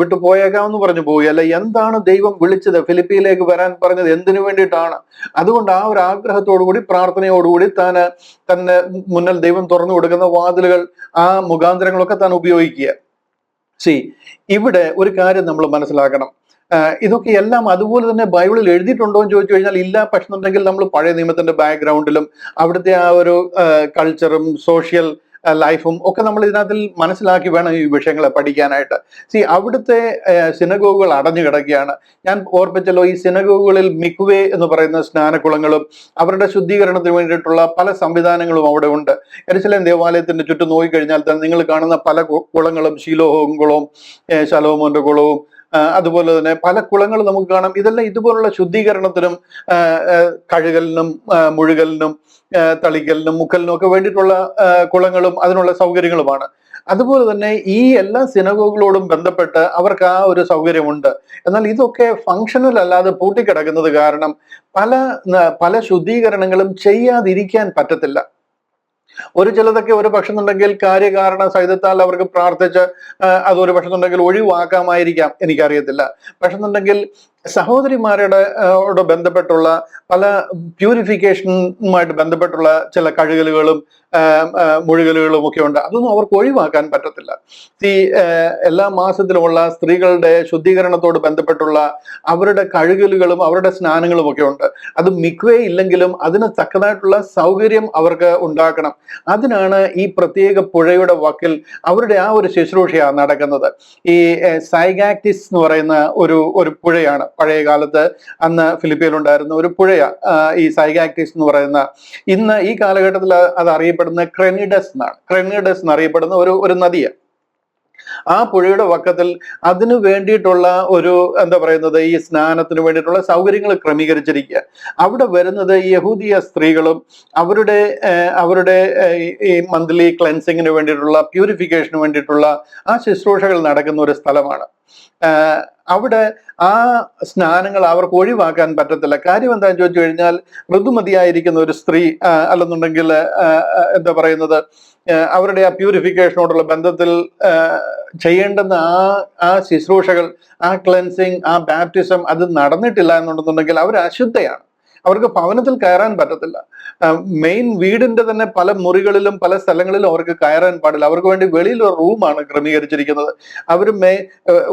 വിട്ടു പോയേക്കാമെന്ന് പറഞ്ഞു പോവുകയല്ല. എന്താണ് ദൈവം വിളിച്ചത്, ഫിലിപ്പിയിലേക്ക് വരാൻ പറഞ്ഞത് എന്തിനു വേണ്ടിയിട്ടാണ്? അതുകൊണ്ട് ആ ഒരു ആഗ്രഹത്തോടുകൂടി, പ്രാർത്ഥനയോടുകൂടി തന്നെ മുന്നിൽ ദൈവം തുറന്നു കൊടുക്കുന്ന വാതിലുകൾ, ആ മുഖാന്തരങ്ങളൊക്കെ താൻ ഉപയോഗിക്കുക. ഇവിടെ ഒരു കാര്യം നമ്മൾ മനസ്സിലാക്കണം. ഇതൊക്കെ എല്ലാം അതുപോലെ തന്നെ ബൈബിളിൽ എഴുതിയിട്ടുണ്ടോ എന്ന് ചോദിച്ചു കഴിഞ്ഞാൽ ഇല്ല. പക്ഷെന്നുണ്ടെങ്കിൽ നമ്മൾ പഴയ നിയമത്തിന്റെ ബാക്ക്ഗ്രൗണ്ടിലും അവിടുത്തെ ആ ഒരു കൾച്ചറും സോഷ്യൽ ലൈഫും ഒക്കെ നമ്മൾ ഇതിനകത്തിൽ മനസ്സിലാക്കി വേണം ഈ വിഷയങ്ങളെ പഠിക്കാനായിട്ട്. അവിടുത്തെ സിനഗോഗുകൾ അടഞ്ഞു കിടക്കുകയാണ്. ഞാൻ ഓർപ്പിച്ചല്ലോ, ഈ സിനഗോഗുകളിൽ മിക്വേ എന്ന് പറയുന്ന സ്നാനക്കുളങ്ങളും അവരുടെ ശുദ്ധീകരണത്തിന് വേണ്ടിയിട്ടുള്ള പല സംവിധാനങ്ങളും അവിടെ ഉണ്ട്. യെരുശലേം ദേവാലയത്തിന്റെ ചുറ്റും നോക്കിക്കഴിഞ്ഞാൽ തന്നെ നിങ്ങൾ കാണുന്ന പല കുളങ്ങളും, ശീലോഹോം കുളവും, ശലോമോന്റെ കുളവും, അതുപോലെ തന്നെ പല കുളങ്ങൾ നമുക്ക് കാണാം. ഇതെല്ലാം ഇതുപോലുള്ള ശുദ്ധീകരണത്തിനും കഴുകലിനും മുഴുകലിനും തളിക്കലിനും മുക്കലിനും ഒക്കെ വേണ്ടിയിട്ടുള്ള കുളങ്ങളും അതിനുള്ള സൗകര്യങ്ങളുമാണ്. അതുപോലെ തന്നെ ഈ എല്ലാ സിനഗോഗുകളോടും ബന്ധപ്പെട്ട് അവർക്ക് ആ ഒരു സൗകര്യമുണ്ട്. എന്നാൽ ഇതൊക്കെ ഫങ്ഷണൽ അല്ലാതെ പൂട്ടിക്കിടക്കുന്നത് കാരണം പല ശുദ്ധീകരണങ്ങളും ചെയ്യാതിരിക്കാൻ പറ്റത്തില്ല. ചിലതൊക്കെ ഒരു പക്ഷെന്നുണ്ടെങ്കിൽ കാര്യകാരണ സഹിതത്താൽ അവർക്ക് പ്രാർത്ഥിച്ച് അതൊരു പക്ഷെന്നുണ്ടെങ്കിൽ ഒഴിവാക്കാമായിരിക്കാം, എനിക്കറിയത്തില്ല. പക്ഷെന്നുണ്ടെങ്കിൽ സഹോദരിമാരുടെ ബന്ധപ്പെട്ടുള്ള പല പ്യൂരിഫിക്കേഷനുമായിട്ട് ബന്ധപ്പെട്ടുള്ള ചില കഴുകലുകളും മുഴുകലുകളും ഒക്കെ ഉണ്ട്. അതൊന്നും അവർക്ക് ഒഴിവാക്കാൻ പറ്റത്തില്ല. എല്ലാ മാസത്തിലുമുള്ള സ്ത്രീകളുടെ ശുദ്ധീകരണത്തോട് ബന്ധപ്പെട്ടുള്ള അവരുടെ കഴുകലുകളും അവരുടെ സ്നാനങ്ങളും ഒക്കെ ഉണ്ട്. അത് മിക്വേ ഇല്ലെങ്കിലും അതിന് തക്കതായിട്ടുള്ള സൗകര്യം അവർക്ക് ഉണ്ടാക്കണം. അതിനാണ് ഈ പ്രത്യേക പുഴയുടെ വക്കിൽ അവരുടെ ആ ഒരു ശുശ്രൂഷയാണ് നടക്കുന്നത്. ഈ സൈഗാക്ടിസ് എന്ന് പറയുന്ന ഒരു പുഴയാണ്. പഴയ കാലത്ത് അന്ന് ഫിലിപ്പിയിലുണ്ടായിരുന്ന ഒരു പുഴയാ ഈ സൈഗാക്ടിസ് എന്ന് പറയുന്ന. ഇന്ന് ഈ കാലഘട്ടത്തിൽ അത് അറിയപ്പെടുന്ന ക്രെനിഡസ് എന്നറിയപ്പെടുന്ന ഒരു നദിയാണ്. ആ പുഴയുടെ വക്കത്തിൽ അതിനു വേണ്ടിയിട്ടുള്ള ഈ സ്നാനത്തിന് വേണ്ടിയിട്ടുള്ള സൗകര്യങ്ങൾ ക്രമീകരിച്ചിരിക്കുക. അവിടെ വരുന്നത് യഹൂദിയ സ്ത്രീകളും അവരുടെ ഈ മന്ത്ലി ക്ലെൻസിങ്ങിന് വേണ്ടിയിട്ടുള്ള, പ്യൂരിഫിക്കേഷന് വേണ്ടിയിട്ടുള്ള ആ ശുശ്രൂഷകൾ നടക്കുന്ന ഒരു സ്ഥലമാണ്. അവിടെ ആ സ്നാനങ്ങൾ അവർക്ക് ഒഴിവാക്കാൻ പറ്റത്തില്ല. കാര്യം എന്താണെന്ന് ചോദിച്ചു കഴിഞ്ഞാൽ, ഋതുമതിയായിരിക്കുന്ന ഒരു സ്ത്രീ അല്ലെന്നുണ്ടെങ്കിൽ അവരുടെ ആ പ്യൂരിഫിക്കേഷനോടുള്ള ബന്ധത്തിൽ ചെയ്യേണ്ടുന്ന ആ ശുശ്രൂഷകൾ, ആ ക്ലെൻസിങ്, ആ ബാപ്റ്റിസം അത് നടന്നിട്ടില്ല എന്നുണ്ടെന്നുണ്ടെങ്കിൽ അവർ അശുദ്ധയാണ്. അവർക്ക് ഭവനത്തിൽ കയറാൻ പറ്റത്തില്ല. മെയിൻ വീടിന്റെ തന്നെ പല മുറികളിലും പല സ്ഥലങ്ങളിലും അവർക്ക് കയറാൻ പാടില്ല. അവർക്ക് വേണ്ടി വെളിയിൽ ഒരു റൂമാണ് ക്രമീകരിച്ചിരിക്കുന്നത്. അവർ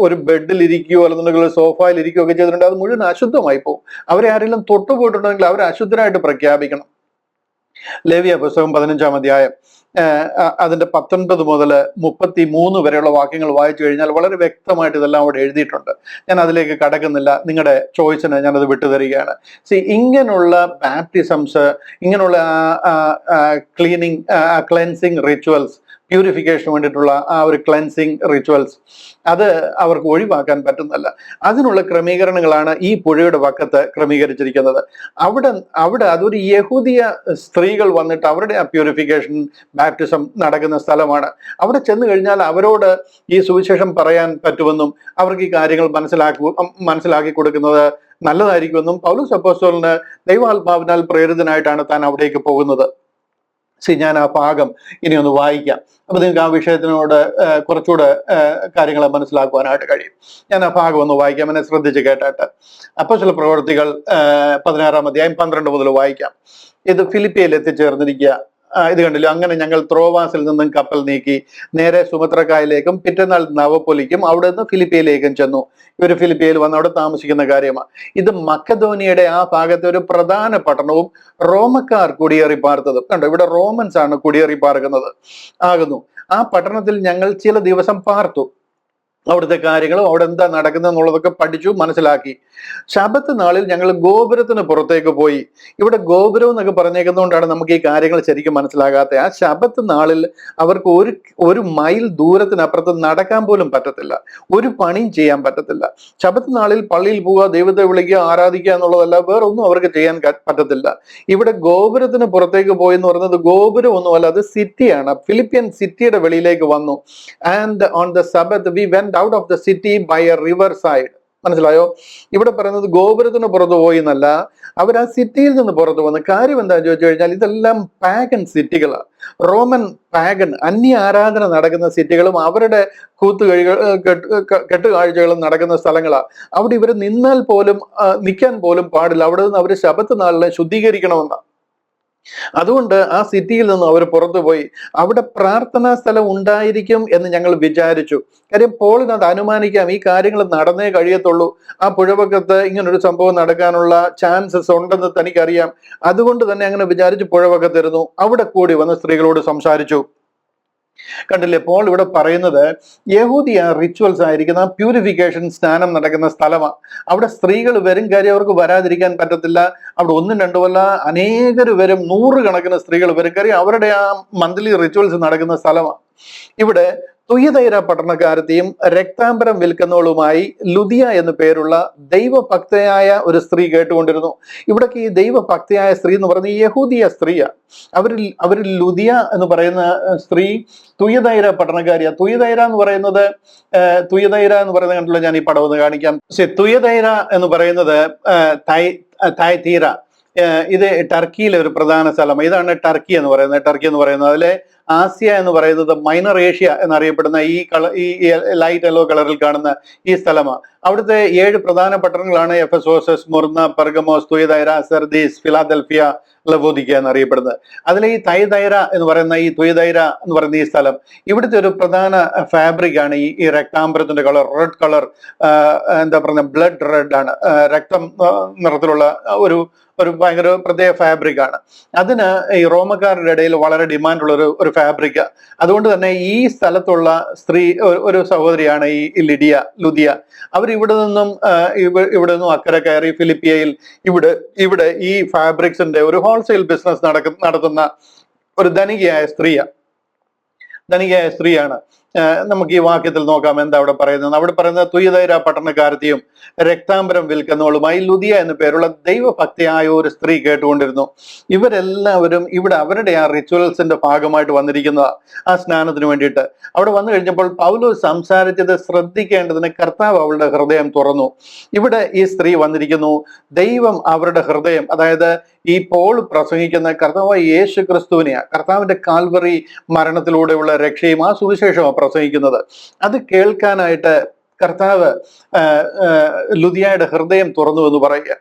ഒരു ബെഡിൽ ഇരിക്കുകയോ അല്ലെന്നുണ്ടെങ്കിൽ സോഫയിൽ ഇരിക്കുകയോ ഒക്കെ ചെയ്തിട്ടുണ്ടെങ്കിൽ അത് മുഴുവൻ അശുദ്ധമായി പോകും. അവരെ ആരെങ്കിലും തൊട്ടുപോയിട്ടുണ്ടെങ്കിൽ അവർ അശുദ്ധരായിട്ട് പ്രഖ്യാപിക്കണം. ലേവ്യ പുസ്തകം 15-ാം അധ്യായം അതിന്റെ 19 മുതൽ 33 വരെയുള്ള വാക്യങ്ങൾ വായിച്ചു കഴിഞ്ഞാൽ വളരെ വ്യക്തമായിട്ട് ഇതെല്ലാം അവിടെ എഴുതിയിട്ടുണ്ട്. ഞാൻ അതിലേക്ക് കടക്കുന്നില്ല, നിങ്ങളുടെ ചോയ്സിന് ഞാനത് വിട്ടുതരികയാണ്. ഇങ്ങനെയുള്ള ബാപ്റ്റിസംസ്, ഇങ്ങനെയുള്ള ക്ലെൻസിങ് റിച്വൽസ്, പ്യൂരിഫിക്കേഷന് വേണ്ടിയിട്ടുള്ള ആ ഒരു ക്ലെൻസിങ് റിച്വൽസ് അത് അവർക്ക് ഒഴിവാക്കാൻ പറ്റുന്നല്ല. അതിനുള്ള ക്രമീകരണങ്ങളാണ് ഈ പുഴയുടെ വക്കത്ത് ക്രമീകരിച്ചിരിക്കുന്നത്. അവിടെ അതൊരു യഹൂദിയ സ്ത്രീകൾ വന്നിട്ട് അവരുടെ ആ പ്യൂരിഫിക്കേഷൻ ബാപ്റ്റിസം നടക്കുന്ന സ്ഥലമാണ്. അവിടെ ചെന്ന് കഴിഞ്ഞാൽ അവരോട് ഈ സുവിശേഷം പറയാൻ പറ്റുമെന്നും അവർക്ക് ഈ കാര്യങ്ങൾ മനസ്സിലാക്കി കൊടുക്കുന്നത് നല്ലതായിരിക്കുമെന്നും പൗലോസ് അപ്പോസ്തലന് ദൈവാത്മാവിനാൽ പ്രേരിതനായിട്ടാണ് താൻ അവിടേക്ക് പോകുന്നത്. ഞാൻ ആ ഭാഗം ഇനി ഒന്ന് വായിക്കാം. അപ്പൊ നിങ്ങൾക്ക് ആ വിഷയത്തിനോട് കുറച്ചുകൂടെ കാര്യങ്ങളെ മനസ്സിലാക്കുവാനായിട്ട് കഴിയും. ഞാൻ ആ ഭാഗം ഒന്ന് വായിക്കാം, എന്നെ ശ്രദ്ധിച്ച് കേട്ടായിട്ട്. അപ്പോസ്തല പ്രവൃത്തികൾ 16-ാം അധ്യായം 12 മുതൽ വായിക്കാം. ഇത് ഫിലിപ്പിയിൽ എത്തിച്ചേർന്നിരിക്കുക. ഇത് കണ്ടില്ല. അങ്ങനെ ഞങ്ങൾ ത്രോവാസിൽ നിന്നും കപ്പൽ നീക്കി നേരെ സുമത്രക്കായലേക്കും പിറ്റന്നാൾ നവപ്പൊലിക്കും അവിടെ നിന്ന് ഫിലിപ്പിയിലേക്കും ചെന്നു. ഇവർ ഫിലിപ്പിയിൽ വന്ന് അവിടെ താമസിക്കുന്ന കാര്യമാണ്. ഇത് മക്കധോനിയയുടെ ആ ഭാഗത്തെ ഒരു പ്രധാന പട്ടണവും റോമക്കാർ കുടിയേറി പാർത്തതും. കണ്ടോ, ഇവിടെ റോമൻസ് ആണ് കുടിയേറി പാർക്കുന്നത് ആകുന്നു. ആ പട്ടണത്തിൽ ഞങ്ങൾ ചില ദിവസം പാർത്തു. അവിടുത്തെ കാര്യങ്ങളും അവിടെ എന്താ നടക്കുന്നത് എന്നുള്ളതൊക്കെ പഠിച്ചു മനസ്സിലാക്കി. ശബത്ത് നാളിൽ ഞങ്ങൾ ഗോപുരത്തിന് പുറത്തേക്ക് പോയി. ഇവിടെ ഗോപുരം എന്നൊക്കെ പറഞ്ഞേക്കുന്നതുകൊണ്ടാണ് നമുക്ക് ഈ കാര്യങ്ങൾ ശരിക്കും മനസ്സിലാകാത്ത. ആ ശബത്ത് നാളിൽ അവർക്ക് ഒരു മൈൽ ദൂരത്തിനപ്പുറത്ത് നടക്കാൻ പോലും പറ്റത്തില്ല, ഒരു പണിയും ചെയ്യാൻ പറ്റത്തില്ല. ശബത്ത് നാളിൽ പള്ളിയിൽ പോവുക, ദൈവത്തെ വിളിക്കുക, ആരാധിക്കുക എന്നുള്ളതല്ല വേറെ ഒന്നും അവർക്ക് ചെയ്യാൻ പറ്റത്തില്ല. ഇവിടെ ഗോപുരത്തിന് പുറത്തേക്ക് പോയി എന്ന് പറയുന്നത് ഗോപുരം ഒന്നുമല്ല, അത് സിറ്റിയാണ്. ഫിലിപ്പിയൻ സിറ്റിയുടെ വെളിയിലേക്ക് വന്നു. And on the Sabbath we went out of the city by a river side. മനസ്സിലായോ? ഇവിടെ പറയുന്നത് ഗോപുരത്തിന് പുറത്തു പോയി എന്നല്ല, അവർ ആ സിറ്റിയിൽ നിന്ന് പുറത്തു വന്നു. കാര്യം എന്താണെന്ന് ചോദിച്ചു കഴിഞ്ഞാൽ ഇതെല്ലാം പാഗൻ സിറ്റികളാണ്. റോമൻ പാഗൻ അന്യ ആരാധന നടക്കുന്ന സിറ്റികളും അവരുടെ കൂത്തുകഴികൾ കെട്ടുകാഴ്ചകളും നടക്കുന്ന സ്ഥലങ്ങളാണ്. അവിടെ ഇവർ നിന്നാൽ പോലും നിൽക്കാൻ പോലും പാടില്ല. അവിടെ നിന്ന് അവർ ശബത്ത് നാളിനെ ശുദ്ധീകരിക്കണമെന്നാണ്. അതുകൊണ്ട് ആ സിറ്റിയിൽ നിന്ന് അവർ പുറത്തുപോയി. അവിടെ പ്രാർത്ഥനാ സ്ഥലം ഉണ്ടായിരിക്കും എന്ന് ഞങ്ങൾ വിചാരിച്ചു. കാര്യം പോളിന് അത് അനുമാനിക്കാം, ഈ കാര്യങ്ങൾ നടന്നേ കഴിയത്തുള്ളൂ. ആ പുഴവക്കത്ത് ഇങ്ങനൊരു സംഭവം നടക്കാനുള്ള ചാൻസസ് ഉണ്ടെന്ന് തനിക്കറിയാം. അതുകൊണ്ട് തന്നെ അങ്ങനെ വിചാരിച്ച് പുഴവക്കത്തിരുന്നു. അവിടെ കൂടി വന്ന് സ്ത്രീകളോട് സംസാരിച്ചു. കണ്ടില്ലേ, പോൾ ഇവിടെ പറയുന്നത് യഹൂദിയ റിച്വൽസ് ആയിരിക്കുന്ന പ്യൂരിഫിക്കേഷൻ സ്നാനം നടക്കുന്ന സ്ഥലമാണ്. അവിടെ സ്ത്രീകൾ വരും, കാര്യം അവർക്ക് വരാതിരിക്കാൻ പറ്റത്തില്ല. അവിടെ ഒന്നും രണ്ടുമല്ല, അനേകര് വരും, 100 കണക്കിന് സ്ത്രീകൾ വരും, കാര്യം അവരുടെ ആ മന്ത്ലി റിച്വൽസ് നടക്കുന്ന സ്ഥലമാണ്. ഇവിടെ തുയതൈര പട്ടണക്കാരത്തെയും രക്താംബരം വിൽക്കുന്നവളുമായി ലുദിയ എന്ന് പേരുള്ള ദൈവഭക്തയായ ഒരു സ്ത്രീ കേട്ടുകൊണ്ടിരുന്നു. ഇവിടേക്ക് ഈ ദൈവഭക്തയായ സ്ത്രീ എന്ന് പറയുന്നത് യഹൂദിയ സ്ത്രീയാണ്. അവരിൽ ലുദിയ എന്ന് പറയുന്ന സ്ത്രീ തുയതൈര പട്ടണക്കാരിയ. തുയതൈര എന്ന് പറയുന്നത് കണ്ടല്ലോ, ഞാൻ ഈ പടം ഒന്ന് കാണിക്കാം. തുയതൈര എന്ന് പറയുന്നത് തായ്തീര, ഇത് ടർക്കിയിലെ ഒരു പ്രധാന സ്ഥലം. ഇതാണ് ടർക്കി എന്ന് പറയുന്നത്. അതിലെ ആസിയ എന്ന് പറയുന്നത് മൈനർ ഏഷ്യ എന്നറിയപ്പെടുന്ന ഈ ലൈറ്റ് യെല്ലോ കളറിൽ കാണുന്ന ഈ സ്ഥലമാണ്. അവിടുത്തെ 7 പ്രധാന പട്ടണങ്ങളാണ് എഫെസോസ്, സ്മുർന, പെർഗമോസ്, തുയതൈര, സെർദീസ്, ഫിലാദൽഫിയ, ലവോദിക്ക എന്നറിയപ്പെടുന്നത്. അതിലെ ഈ തുയതൈര എന്ന് പറയുന്ന ഈ സ്ഥലം, ഇവിടുത്തെ ഒരു പ്രധാന ഫാബ്രിക് ആണ് ഈ രക്താംബരത്തിന്റെ കളർ, റെഡ് കളർ, എന്താ പറയുക, ബ്ലഡ് റെഡ് ആണ്, രക്തം നിറത്തിലുള്ള ഒരു ഭയങ്കര പ്രത്യേക ഫാബ്രിക് ആണ്. അതിന് ഈ റോമക്കാരുടെ ഇടയിൽ വളരെ ഡിമാൻഡുള്ള ഒരു ഫാബ്രിക്. അതുകൊണ്ട് തന്നെ ഈ സ്ഥലത്തുള്ള ഒരു സഹോദരിയാണ് ഈ ലുദിയ. അവർ ഇവിടെ നിന്നും അക്കരെ കയറി ഫിലിപ്പിയയിൽ ഇവിടെ ഈ ഫാബ്രിക്സിന്റെ ഒരു ഹോൾസെയിൽ ബിസിനസ് നടത്തുന്ന ഒരു ധനികയായ സ്ത്രീയാണ്. നമുക്ക് ഈ വാക്യത്തിൽ നോക്കാം എന്താ അവിടെ പറയുന്നത്. അവിടെ പറയുന്നത് തുയതൈര പട്ടണക്കാരത്തെയും രക്താംബരം വിൽക്കുന്നവളുമായി ലുദിയ എന്നു പേരുള്ള ദൈവഭക്തിയായ ഒരു സ്ത്രീ കേട്ടുകൊണ്ടിരുന്നു. ഇവരെല്ലാവരും ഇവിടെ അവരുടെ ആ റിച്വൽസിന്റെ ഭാഗമായിട്ട് വന്നിരിക്കുന്നതാ, ആ സ്നാനത്തിന് വേണ്ടിയിട്ട്. അവിടെ വന്നു കഴിഞ്ഞപ്പോൾ പൗലോസ് സംസാരിച്ചത് ശ്രദ്ധിക്കേണ്ടതിന് കർത്താവ് അവളുടെ ഹൃദയം തുറന്നു. ഇവിടെ ഈ സ്ത്രീ വന്നിരിക്കുന്നു. ദൈവം അവരുടെ ഹൃദയം, അതായത് ഈ പോൾ പ്രസംഗിക്കുന്ന കർത്താവായ യേശു ക്രിസ്തുവിനെയാണ്, കർത്താവിന്റെ കാൽവറി മരണത്തിലൂടെയുള്ള രക്ഷയും ആ സുവിശേഷമാണ് പ്രസംഗിക്കുന്നത്. അത് കേൾക്കാനായിട്ട് കർത്താവ് ലുദിയയുടെ ഹൃദയം തുറന്നു എന്ന് പറയുക.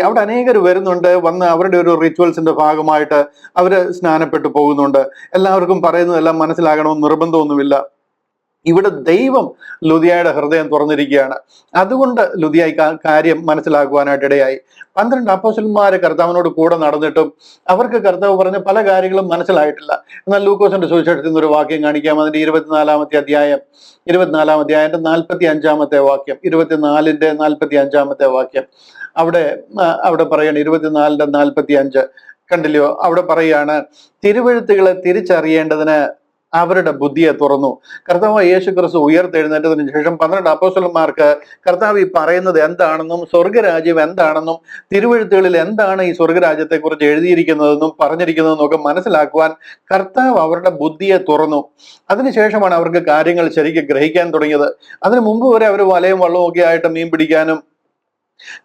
അവിടെ അനേകർ വരുന്നുണ്ട്, വന്ന് അവരുടെ ഒരു റിച്വൽസിന്റെ ഭാഗമായിട്ട് അവര് സ്നാനപ്പെട്ടു പോകുന്നുണ്ട്. എല്ലാവർക്കും പറയുന്നതെല്ലാം മനസ്സിലാകണമെന്ന് നിർബന്ധമൊന്നുമില്ല. ഇവിടെ ദൈവം ലുദിയയുടെ ഹൃദയം തുറന്നിരിക്കുകയാണ്. അതുകൊണ്ട് ലുദിയായി കാര്യം മനസ്സിലാക്കുവാനായിട്ട് ഇടയായി. 12 അപ്പോസ്തലന്മാര് കർത്താവിനോട് കൂടെ നടന്നിട്ടും അവർക്ക് കർത്താവ് പറഞ്ഞ പല കാര്യങ്ങളും മനസ്സിലായിട്ടില്ല. എന്നാൽ ലൂക്കോസിന്റെ സുവിശേഷത്തിൽ നിന്ന് ഒരു വാക്യം കാണിക്കാം. അതിന്റെ 24-ാമത്തെ അധ്യായം 45-ാമത്തെ വാക്യം, 24-ന്റെ 45-ാമത്തെ വാക്യം. അവിടെ പറയാണ് 24-ന്റെ 45. കണ്ടില്ലയോ? അവിടെ പറയാണ്, തിരുവെഴുത്തുകളെ തിരിച്ചറിയേണ്ടതിന് അവരുടെ ബുദ്ധിയെ തുറന്നു. കർത്താവ് യേശു ക്രിസ്തു ഉയർത്തെഴുന്നേറ്റതിന് ശേഷം 12 അപ്പോസ്തലന്മാർക്ക് കർത്താവ് ഈ പറയുന്നത് എന്താണെന്നും സ്വർഗരാജ്യം എന്താണെന്നും തിരുവെഴുത്തുകളിൽ എന്താണ് ഈ സ്വർഗരാജ്യത്തെ കുറിച്ച് എഴുതിയിരിക്കുന്നതെന്നും പറഞ്ഞിരിക്കുന്നതെന്നും ഒക്കെ മനസ്സിലാക്കുവാൻ കർത്താവ് അവരുടെ ബുദ്ധിയെ തുറന്നു. അതിനുശേഷമാണ് അവർക്ക് കാര്യങ്ങൾ ശരിക്കും ഗ്രഹിക്കാൻ തുടങ്ങിയത്. അതിനു മുമ്പ് വരെ അവർ വലയും വള്ളവും ഒക്കെ ആയിട്ട് മീൻ പിടിക്കാനും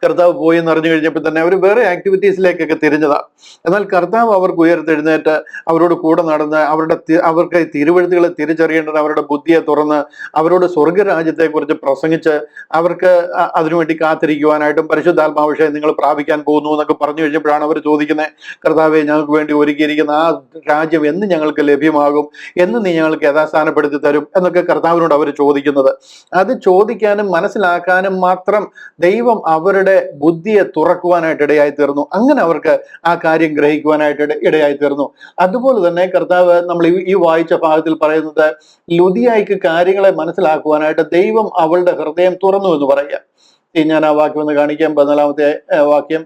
കർത്താവ് പോയി എന്ന് അറിഞ്ഞു കഴിഞ്ഞപ്പോൾ തന്നെ അവർ വേറെ ആക്ടിവിറ്റീസിലേക്കൊക്കെ തിരിഞ്ഞതാ. എന്നാൽ കർത്താവ് അവർക്ക് ഉയർത്തെഴുന്നേറ്റ് അവരോട് കൂടെ നടന്ന് അവർക്ക് തിരുവെഴുത്തുകളെ തിരിച്ചറിയേണ്ടത് അവരുടെ ബുദ്ധിയെ തുറന്ന് അവരോട് സ്വർഗരാജ്യത്തെക്കുറിച്ച് പ്രസംഗിച്ച് അവർക്ക് അതിനുവേണ്ടി കാത്തിരിക്കുവാനായിട്ടും പരിശുദ്ധാത്മാവിഷയം നിങ്ങൾ പ്രാപിക്കാൻ പോകുന്നു എന്നൊക്കെ പറഞ്ഞു കഴിഞ്ഞപ്പോഴാണ് അവർ ചോദിക്കുന്നത്, കർത്താവെ, ഞങ്ങൾക്ക് വേണ്ടി ഒരുക്കിയിരിക്കുന്ന ആ രാജ്യം എന്ന് ഞങ്ങൾക്ക് ലഭ്യമാകും, എന്ന് നീ ഞങ്ങൾക്ക് യഥാസ്ഥാനപ്പെടുത്തി തരും എന്നൊക്കെ കർത്താവിനോട് അവർ ചോദിക്കുന്നത്. അത് ചോദിക്കാനും മനസ്സിലാക്കാനും മാത്രം ദൈവം അവരുടെ ബുദ്ധിയെ തുറക്കുവാനായിട്ട് ഇടയായി തീർന്നു. അങ്ങനെ അവർക്ക് ആ കാര്യം ഗ്രഹിക്കുവാനായിട്ട് ഇടയായി തീർന്നു. അതുപോലെ തന്നെ കർത്താവ് നമ്മൾ ഈ വായിച്ച ഭാഗത്തിൽ പറയുന്നത് ലുദിയായിക്ക് കാര്യങ്ങളെ മനസ്സിലാക്കുവാനായിട്ട് ദൈവം അവളുടെ ഹൃദയം തുറന്നു എന്ന് പറയുക. ഞാൻ ആ വാക്യം ഒന്ന് കാണിക്കാം. 14-ാമത്തെ വാക്യം.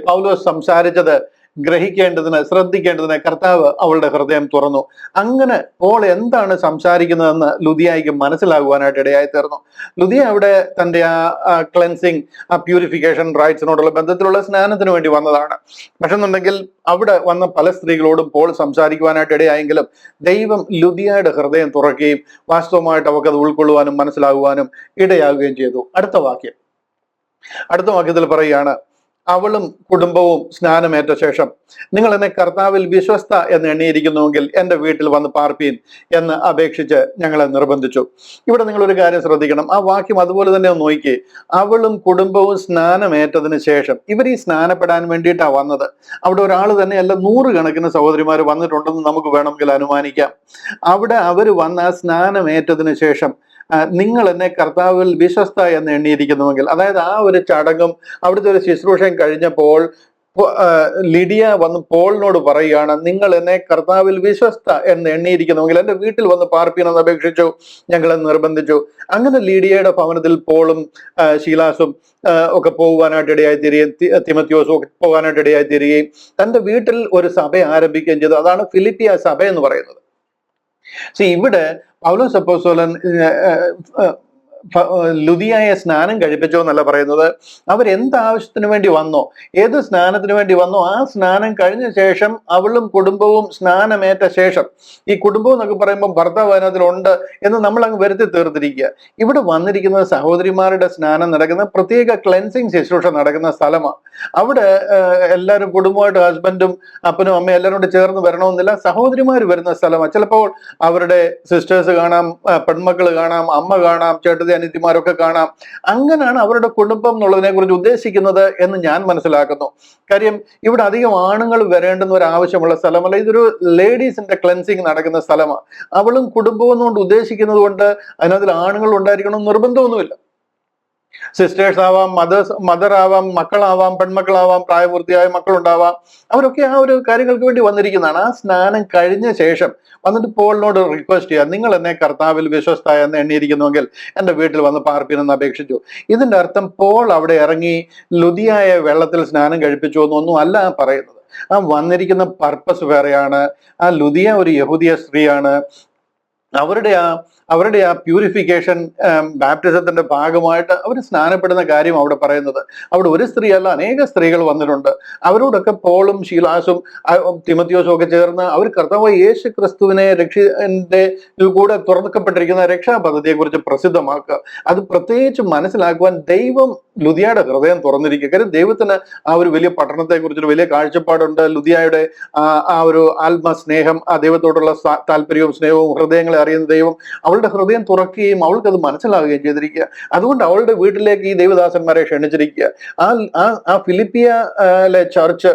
പൗലോസ് സംസാരിച്ചത് ഗ്രഹിക്കേണ്ടതിന്, ശ്രദ്ധിക്കേണ്ടതിന് കർത്താവ് അവളുടെ ഹൃദയം തുറന്നു. അങ്ങനെ പോൾ എന്താണ് സംസാരിക്കുന്നതെന്ന് ലുദിയായിക്ക് മനസ്സിലാകുവാനായിട്ട് ഇടയായി തീർന്നു. ലുദിയ അവിടെ തന്റെ ആ ക്ലെൻസിങ്, ആ പ്യൂരിഫിക്കേഷൻ റൈറ്റ്സിനോടുള്ള ബന്ധത്തിലുള്ള സ്നാനത്തിന് വേണ്ടി വന്നതാണ്. പക്ഷെ എന്നുണ്ടെങ്കിൽ അവിടെ വന്ന പല സ്ത്രീകളോടും പോൾ സംസാരിക്കുവാനായിട്ട് ഇടയായെങ്കിലും ദൈവം ലുദിയയുടെ ഹൃദയം തുറക്കുകയും വാസ്തവമായിട്ട് അവർക്ക് അത് ഉൾക്കൊള്ളുവാനും മനസ്സിലാകുവാനും ഇടയാകുകയും ചെയ്തു. അടുത്ത വാക്യത്തിൽ പറയുകയാണ്, അവളും കുടുംബവും സ്നാനമേറ്റ ശേഷം നിങ്ങൾ എന്നെ കർത്താവിൽ വിശ്വസ്ത എന്ന് എണ്ണിയിരിക്കുന്നുവെങ്കിൽ എൻ്റെ വീട്ടിൽ വന്ന് പാർപ്പീൻ എന്ന് അപേക്ഷിച്ച് ഞങ്ങളെ നിർബന്ധിച്ചു. ഇവിടെ നിങ്ങളൊരു കാര്യം ശ്രദ്ധിക്കണം, ആ വാക്യം അതുപോലെ തന്നെ ഒന്ന് നോക്കിയേ. അവളും കുടുംബവും സ്നാനമേറ്റതിന് ശേഷം, ഇവർ ഈ സ്നാനപ്പെടാൻ വേണ്ടിയിട്ടാണ് വന്നത്. അവിടെ ഒരാൾ തന്നെയല്ല, 100 കണക്കിന് സഹോദരിമാർ വന്നിട്ടുണ്ടെന്ന് നമുക്ക് വേണമെങ്കിൽ അനുമാനിക്കാം. അവിടെ അവർ വന്ന സ്നാനമേറ്റതിന് ശേഷം നിങ്ങൾ എന്നെ കർത്താവിൽ വിശ്വസ്ത എന്ന് എണ്ണിയിരിക്കുന്നുവെങ്കിൽ, അതായത് ആ ഒരു ചടങ്ങും അവിടുത്തെ ഒരു ശുശ്രൂഷയും കഴിഞ്ഞപ്പോൾ ലിഡിയ വന്ന് പോളിനോട് പറയുകയാണ്, നിങ്ങൾ എന്നെ കർത്താവിൽ വിശ്വസ്ത എന്ന് എണ്ണിയിരിക്കുന്നുവെങ്കിൽ എൻ്റെ വീട്ടിൽ വന്ന് പാർപ്പീനെന്ന് അപേക്ഷിച്ചു, ഞങ്ങളെ നിർബന്ധിച്ചു. അങ്ങനെ ലിഡിയയുടെ ഭവനത്തിൽ പോളും ശീലാസും ഒക്കെ പോകുവാനായിട്ട് ഇടയായി തീരുകയും തിമത്യോസും ഒക്കെ പോകാനായിട്ട് ഇടയായി തീരുകയും തൻ്റെ വീട്ടിൽ ഒരു സഭ ആരംഭിക്കുകയും ചെയ്തു. അതാണ് ഫിലിപ്പിയ സഭ എന്ന് പറയുന്നത്. ഇവിടെ പൗലോസ് അപ്പോസ്തലൻ ലുദിയായെ സ്നാനം കഴിപ്പിച്ചോ എന്നല്ല പറയുന്നത്. അവർ ആവശ്യത്തിന് വേണ്ടി വന്നോ, ഏത് സ്നാനത്തിന് വേണ്ടി വന്നോ, ആ സ്നാനം കഴിഞ്ഞ ശേഷം അവളും കുടുംബവും സ്നാനമേറ്റ ശേഷം, ഈ കുടുംബം എന്നൊക്കെ പറയുമ്പോൾ ഭർത്താവ് അതിനകത്തിലുണ്ട് എന്ന് നമ്മൾ അങ്ങ് വരുത്തി തീർത്തിരിക്കുക. ഇവിടെ വന്നിരിക്കുന്നത് സഹോദരിമാരുടെ സ്നാനം നടക്കുന്ന പ്രത്യേക ക്ലെൻസിങ് ശുശ്രൂഷ നടക്കുന്ന സ്ഥലമാണ്. അവിടെ എല്ലാവരും കുടുംബമായിട്ട് ഹസ്ബൻഡും അപ്പനും അമ്മയും എല്ലാവരും കൂടെ ചേർന്ന് വരണമെന്നില്ല, സഹോദരിമാർ വരുന്ന സ്ഥലമാണ്. ചിലപ്പോൾ അവരുടെ സിസ്റ്റേഴ്സ് കാണാം, പെൺമക്കൾ കാണാം, അമ്മ കാണാം, ചേട്ടത്തി അനിത്യമാരൊക്കെ കാണാം. അങ്ങനെയാണ് അവരുടെ കുടുംബം എന്നുള്ളതിനെ കുറിച്ച് ഉദ്ദേശിക്കുന്നത് എന്ന് ഞാൻ മനസ്സിലാക്കുന്നു. കാര്യം ഇവിടെ അധികം ആണുങ്ങൾ വരേണ്ടുന്ന ഒരു ആവശ്യമുള്ള സ്ഥലമല്ല, ഇതൊരു ലേഡീസിന്റെ ക്ലെൻസിങ് നടക്കുന്ന സ്ഥലമാണ്. അവളും കുടുംബവും കൊണ്ട് ഉദ്ദേശിക്കുന്നത് കൊണ്ട് അതിനകത്തിൽ ആണുങ്ങൾ ഉണ്ടായിരിക്കണം നിർബന്ധമൊന്നുമില്ല. സിസ്റ്റേഴ്സ് ആവാം, മദർ ആവാം, മക്കളാവാം, പെൺമക്കളാവാം, പ്രായപൂർത്തിയായ മക്കളുണ്ടാവാം. അവരൊക്കെ ആ ഒരു കാര്യങ്ങൾക്ക് വേണ്ടി വന്നിരിക്കുന്നതാണ്. ആ സ്നാനം കഴിഞ്ഞ ശേഷം വന്നിട്ട് പോളിനോട് റിക്വസ്റ്റ് ചെയ്യുക, നിങ്ങൾ എന്നെ കർത്താവിൽ വിശ്വസ്ത എന്ന് എണ്ണിയിരിക്കുന്നുവെങ്കിൽ എൻ്റെ വീട്ടിൽ വന്ന് പാർപ്പീനെന്ന് അപേക്ഷിച്ചു. ഇതിന്റെ അർത്ഥം പോൾ അവിടെ ഇറങ്ങി ലുദിയായ വെള്ളത്തിൽ സ്നാനം കഴിപ്പിച്ചു എന്നൊന്നും അല്ല പറയുന്നത്. ആ വന്നിരിക്കുന്ന പർപ്പസ് വേറെയാണ്. ആ ലുദിയ ഒരു യഹൂദിയ സ്ത്രീയാണ്. അവരുടെ ആ പ്യൂരിഫിക്കേഷൻ ബാപ്റ്റിസത്തിന്റെ ഭാഗമായിട്ട് അവർ സ്നാനപ്പെടുന്ന കാര്യം അവിടെ പറയുന്നത്. അവിടെ ഒരു സ്ത്രീ അല്ല, അനേക സ്ത്രീകൾ വന്നിട്ടുണ്ട്. അവരോടൊക്കെ പോളും ശീലാസും തിമത്യോസും ഒക്കെ ചേർന്ന് അവർ കർത്താവായ യേശു ക്രിസ്തുവിനെ കൂടെ തുറക്കപ്പെട്ടിരിക്കുന്ന രക്ഷാപദ്ധതിയെ കുറിച്ച് പ്രസിദ്ധമാക്കുക. അത് പ്രത്യേകിച്ച് മനസ്സിലാക്കുവാൻ ദൈവം ലുദിയയുടെ ഹൃദയം തുറന്നിരിക്കുക. കാര്യം ദൈവത്തിന് ആ ഒരു വലിയ പട്ടണത്തെ കുറിച്ചൊരു വലിയ കാഴ്ചപ്പാടുണ്ട്. ലുദിയയുടെ ആ ഒരു ആത്മസ്നേഹം, ആ ദൈവത്തോടുള്ള താല്പര്യവും സ്നേഹവും ഹൃദയങ്ങളെ അറിയുന്ന ദൈവം അവളുടെ ഹൃദയം തുറക്കുകയും അവൾക്ക് അത് മനസ്സിലാവുകയും ചെയ്തിരിക്കുക. അതുകൊണ്ട് അവളുടെ വീട്ടിലേക്ക് ഈ ദൈവദാസന്മാരെ ക്ഷണിച്ചിരിക്കുക. ആ ഫിലിപ്പിയിലെ ചർച്ച്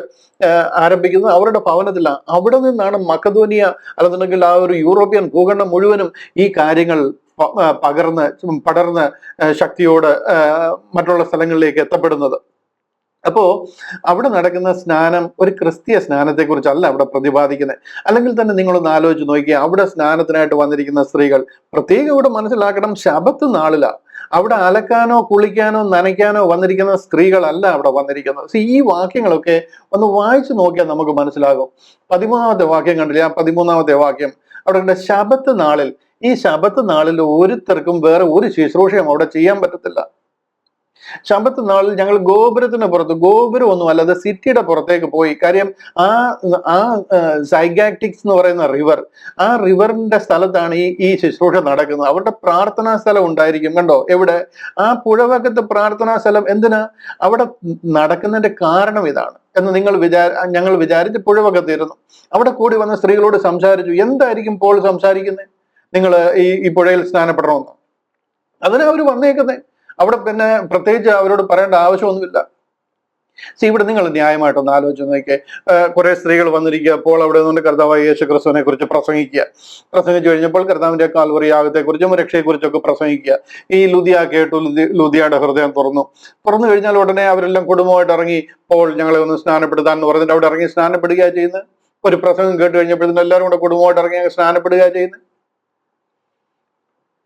ആരംഭിക്കുന്നത് അവരുടെ ഭവനത്തിലാണ്. അവിടെ നിന്നാണ് മക്കതോനിയ അല്ലെന്നുണ്ടെങ്കിൽ ആ ഒരു യൂറോപ്യൻ ഭൂഖണ്ഡം മുഴുവനും ഈ കാര്യങ്ങൾ പടർന്ന് ശക്തിയോട് മറ്റുള്ള സ്ഥലങ്ങളിലേക്ക് എത്തപ്പെടുന്നത്. അപ്പോ അവിടെ നടക്കുന്ന സ്നാനം ഒരു ക്രിസ്തീയ സ്നാനത്തെ കുറിച്ചല്ല അവിടെ പ്രതിപാദിക്കുന്നത്. അല്ലെങ്കിൽ തന്നെ നിങ്ങളൊന്ന് ആലോചിച്ച് നോക്കിയാൽ, അവിടെ സ്നാനത്തിനായിട്ട് വന്നിരിക്കുന്ന സ്ത്രീകൾ പ്രത്യേകം ഇവിടെ മനസ്സിലാക്കണം, ശബത്ത് നാളിലാണ്. അവിടെ അലക്കാനോ കുളിക്കാനോ നനയ്ക്കാനോ വന്നിരിക്കുന്ന സ്ത്രീകളല്ല അവിടെ വന്നിരിക്കുന്നത്. ഈ വാക്യങ്ങളൊക്കെ ഒന്ന് വായിച്ചു നോക്കിയാൽ നമുക്ക് മനസ്സിലാകും. 13ാമത്തെ വാക്യം കണ്ടില്ലേ? ആ 13ാമത്തെ വാക്യം അവിടെ ശബത്ത് നാളിൽ, ഈ ശബത്ത് നാളിൽ ഒരുത്തർക്കും വേറെ ഒരു ശുശ്രൂഷയും അവിടെ ചെയ്യാൻ പറ്റത്തില്ല. ശബത്ത് നാളിൽ ഞങ്ങൾ ഗോപുരത്തിന് പുറത്ത്, ഗോപുരം ഒന്നും അല്ലാതെ സിറ്റിയുടെ പുറത്തേക്ക് പോയി. കാര്യം ആ സൈഗാക്ടിക്സ് എന്ന് പറയുന്ന റിവർ, ആ റിവറിന്റെ സ്ഥലത്താണ് ഈ ശുശ്രൂഷ നടക്കുന്നത്. അവരുടെ പ്രാർത്ഥനാ സ്ഥലം ഉണ്ടായിരിക്കും. കണ്ടോ എവിടെ? ആ പുഴവക്കത്തെ പ്രാർത്ഥനാ സ്ഥലം. എന്തിനാ അവിടെ നടക്കുന്നതിന്റെ കാരണം ഇതാണ് എന്ന് ഞങ്ങൾ വിചാരിച്ച് പുഴവക്കത്തിരുന്നു. അവിടെ കൂടി വന്ന സ്ത്രീകളോട് സംസാരിച്ചു, എന്തായിരിക്കും പോൾ സംസാരിക്കുന്നത്? നിങ്ങൾ ഈ പുഴയിൽ സ്നാനപ്പെടണമെന്ന്. അതിനാ അവർ വന്നേക്കുന്നത്. അവിടെ പിന്നെ പ്രത്യേകിച്ച് അവരോട് പറയേണ്ട ആവശ്യമൊന്നുമില്ല. ഇവിടെ നിങ്ങൾ ന്യായമായിട്ടൊന്ന് ആലോചിച്ച് നോക്കിയേ. കുറെ സ്ത്രീകൾ വന്നിരിക്കുക, അപ്പോൾ അവിടെ നിന്നുകൊണ്ട് കർത്താവായ യേശു ക്രിസ്തുവിനെ കുറിച്ച് പ്രസംഗിച്ചു കഴിഞ്ഞപ്പോൾ കർത്താവിന്റെ കാൽവറി യാഗത്തെക്കുറിച്ചും രക്ഷയെക്കുറിച്ചൊക്കെ പ്രസംഗിക്കുക. ഈ ലുദിയ കേട്ടു, ലുദിയയുടെ ഹൃദയം തുറന്നു കഴിഞ്ഞാൽ ഉടനെ അവരെല്ലാം കുടുംബമായിട്ട് ഇറങ്ങി, പോൾ ഞങ്ങളെ ഒന്ന് സ്നാനപ്പെടുത്താൻ എന്ന് പറഞ്ഞിട്ട് അവിടെ ഇറങ്ങി സ്നാനപ്പെടുകയാണ് ചെയ്യുന്നത്. ഒരു പ്രസംഗം കേട്ട് കഴിഞ്ഞപ്പോഴത്തേനും എല്ലാവരും കൂടെ കുടുംബമായിട്ട് ഇറങ്ങി സ്നാനപ്പെടുകയാണ് ചെയ്യുന്നത്.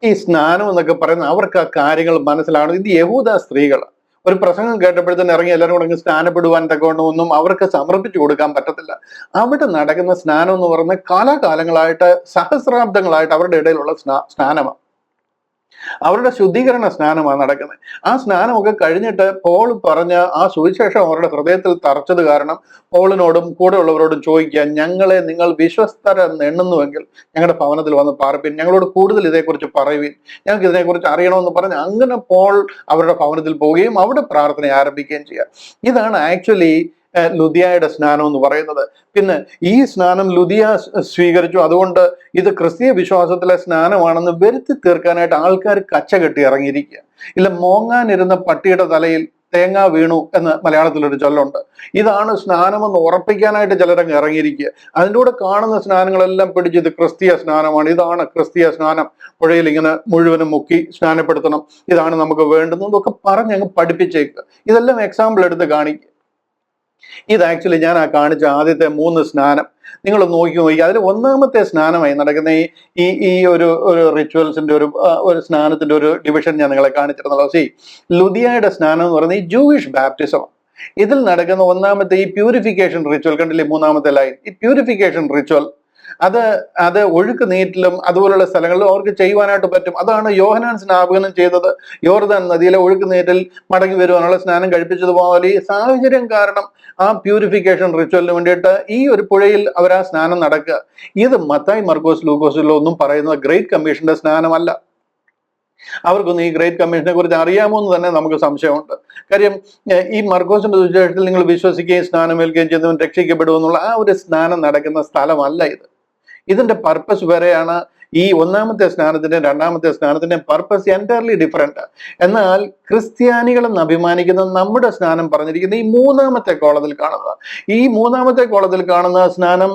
ഈ സ്നാനം എന്നൊക്കെ പറയുന്ന അവർക്ക് ആ കാര്യങ്ങൾ മനസ്സിലാണ്. ഇത് യഹൂദ സ്ത്രീകൾ, ഒരു പ്രസംഗം കേട്ടപ്പോഴത്തേന് ഇറങ്ങി എല്ലാവരും കൂടെ സ്നാനപ്പെടുവാൻ തക്കവണ്ണമൊന്നും അവർക്ക് സമർപ്പിച്ചു കൊടുക്കാൻ പറ്റത്തില്ല. അവിടെ നടക്കുന്ന സ്നാനം എന്ന് പറയുന്നത് കാലാകാലങ്ങളായിട്ട് സഹസ്രാബ്ദങ്ങളായിട്ട് അവരുടെ ഇടയിലുള്ള സ്നാനമാണ്. അവരുടെ ശുദ്ധീകരണ സ്നാനമാണ് നടക്കുന്നത്. ആ സ്നാനമൊക്കെ കഴിഞ്ഞിട്ട് പോൾ പറഞ്ഞ ആ സുവിശേഷം അവരുടെ ഹൃദയത്തിൽ തറച്ചത് കാരണം പോളിനോടും കൂടെ ഉള്ളവരോടും ചോദിക്കുക, ഞങ്ങളെ നിങ്ങൾ വിശ്വസ്തരെന്ന് എണ്ണുന്നുവെങ്കിൽ ഞങ്ങളുടെ ഭവനത്തിൽ വന്ന് പാർപ്പിൻ, ഞങ്ങളോട് കൂടുതൽ ഇതേക്കുറിച്ച് പറയുവിൻ, ഞങ്ങൾക്ക് ഇതിനെക്കുറിച്ച് അറിയണമെന്ന് പറഞ്ഞ് അങ്ങനെ പോൾ അവരുടെ ഭവനത്തിൽ പോവുകയും അവിടെ പ്രാർത്ഥന ആരംഭിക്കുകയും ചെയ്യുക. ഇതാണ് ആക്ച്വലി ലുദിയായുടെ സ്നാനം എന്ന് പറയുന്നത്. പിന്നെ ഈ സ്നാനം ലുദിയ സ്വീകരിച്ചു, അതുകൊണ്ട് ഇത് ക്രിസ്തീയ വിശ്വാസത്തിലെ സ്നാനമാണെന്ന് വരുത്തി തീർക്കാനായിട്ട് ആൾക്കാർ കച്ച കെട്ടി ഇറങ്ങിയിരിക്കുക. ഇല്ല, മോങ്ങാനിരുന്ന പട്ടിയുടെ തലയിൽ തേങ്ങ വീണു എന്ന് മലയാളത്തിലൊരു ചൊല്ലുണ്ട്. ഇതാണ് സ്നാനമെന്ന് ഉറപ്പിക്കാനായിട്ട് ചിലരങ്ങ് ഇറങ്ങിയിരിക്കുക. അതിൻ്റെ കൂടെ കാണുന്ന സ്നാനങ്ങളെല്ലാം പിടിച്ച് ഇത് ക്രിസ്തീയ സ്നാനമാണ്, ഇതാണ് ക്രിസ്തീയ സ്നാനം, പുഴയിൽ ഇങ്ങനെ മുഴുവനും മുക്കി സ്നാനപ്പെടുത്തണം, ഇതാണ് നമുക്ക് വേണ്ടുന്നതൊക്കെ പറഞ്ഞങ്ങ് പഠിപ്പിച്ചേക്കുക. ഇതെല്ലാം എക്സാമ്പിൾ എടുത്ത് കാണിക്കുക. ഇത് ആക്ച്വലി ഞാൻ ആ കാണിച്ച ആദ്യത്തെ 3 സ്നാനം നിങ്ങൾ നോക്കി അതിൽ ഒന്നാമത്തെ സ്നാനമായി നടക്കുന്ന ഈ ഒരു റിച്വൽസിന്റെ ഒരു സ്നാനത്തിന്റെ ഒരു ഡിവിഷൻ ഞാൻ നിങ്ങളെ കാണിച്ചിരുന്നല്ലോ. ലുദിയയുടെ സ്നാനം എന്ന് പറയുന്നത് ഈ ജൂയിഷ് ബാപ്റ്റിസം. ഇതിൽ നടക്കുന്ന ഒന്നാമത്തെ ഈ പ്യൂരിഫിക്കേഷൻ റിച്വൽ കണ്ടില്ലേ, 3-ാമത്തെ ലൈൻ, ഈ പ്യൂരിഫിക്കേഷൻ റിച്വൽ അത് ഒഴുക്ക് നീറ്റിലും അതുപോലുള്ള സ്ഥലങ്ങളിലും അവർക്ക് ചെയ്യുവാനായിട്ട് പറ്റും. അതാണ് യോഹന്നാൻ സ്നാപകനും ചെയ്തത്. യോർദാൻ നദിയിലെ ഒഴുക്ക് നീറ്റിൽ മടങ്ങി വരുവാനുള്ള സ്നാനം കഴിപ്പിച്ചതുപോലെ ഈ സാഹചര്യം കാരണം ആ പ്യൂരിഫിക്കേഷൻ റിച്വലിന് വേണ്ടിയിട്ട് ഈ ഒരു പുഴയിൽ അവർ ആ സ്നാനം നടക്കുക. ഇത് മത്തായി, മർക്കോസ്, ലൂക്കോസിലോ ഒന്നും പറയുന്നത് ഗ്രേറ്റ് കമ്മീഷന്റെ സ്നാനമല്ല. അവർക്കൊന്നും ഈ ഗ്രേറ്റ് കമ്മീഷനെ കുറിച്ച് അറിയാമോ എന്ന് തന്നെ നമുക്ക് സംശയമുണ്ട്. കാര്യം ഈ മർക്കോസിന്റെ സുവിശേഷത്തിൽ നിങ്ങൾ വിശ്വസിക്കുകയും സ്നാനമേൽക്കുകയും ചെയ്തവൻ രക്ഷിക്കപ്പെടുമെന്നുള്ള ആ ഒരു സ്നാനം നടക്കുന്ന സ്ഥലമല്ല ഇത്. ഇതിന്റെ പർപ്പസ് വേറെയാണ്. ഈ ഒന്നാമത്തെ സ്നാനത്തിന്റെ 2-ാമത്തെ സ്നാനത്തിന്റെ പർപ്പസ് എൻറ്റയർലി ഡിഫറെന്റ്. എന്നാൽ ക്രിസ്ത്യാനികളെന്ന് അഭിമാനിക്കുന്ന നമ്മുടെ സ്നാനം പറഞ്ഞിരിക്കുന്ന ഈ 3-ാമത്തെ കോളത്തിൽ കാണുന്നത്, ഈ 3-ാമത്തെ കോളത്തിൽ കാണുന്ന സ്നാനം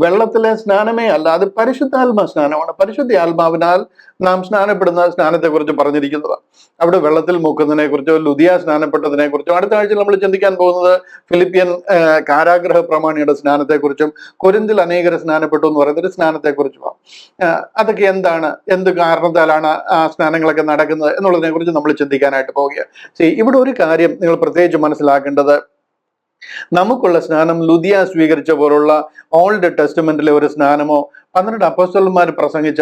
വെള്ളത്തിലെ സ്നാനമേ അല്ല, അത് പരിശുദ്ധാത്മ സ്നാനമാണ്. പരിശുദ്ധ ആത്മാവിനാൽ നാം സ്നാനപ്പെടുന്ന സ്നാനത്തെ കുറിച്ച് പറഞ്ഞിരിക്കുന്നത്. അവിടെ വെള്ളത്തിൽ മുക്കുന്നതിനെ കുറിച്ചോ ലുദിയ സ്നാനപ്പെട്ടതിനെ കുറിച്ചോ അടുത്ത ആഴ്ച നമ്മൾ ചിന്തിക്കാൻ പോകുന്നത് ഫിലിപ്പിയൻ കാരാഗ്രഹ പ്രമാണിയുടെ സ്നാനത്തെക്കുറിച്ചും കൊരിന്തിൽ അനേകർ സ്നാനപ്പെട്ടു എന്ന് പറയുന്ന ഒരു സ്നാനത്തെക്കുറിച്ചും അതൊക്കെ എന്ത് കാരണത്താലാണ് ആ സ്നാനങ്ങളൊക്കെ നടക്കുന്നത് എന്നുള്ളതിനെ കുറിച്ച് നമ്മൾ ചിന്തിക്കാനായിട്ട് പോവുകയാണ്. ഇവിടെ ഒരു കാര്യം നിങ്ങൾ പ്രത്യേകിച്ച് മനസ്സിലാക്കേണ്ടത്, നമുക്കുള്ള സ്നാനം ലുദിയ സ്വീകരിച്ച പോലുള്ള ഓൾഡ് ടെസ്റ്റ്മെന്റിലെ ഒരു സ്നാനമോ 12 അപ്പോസ്തലന്മാർ പ്രസംഗിച്ച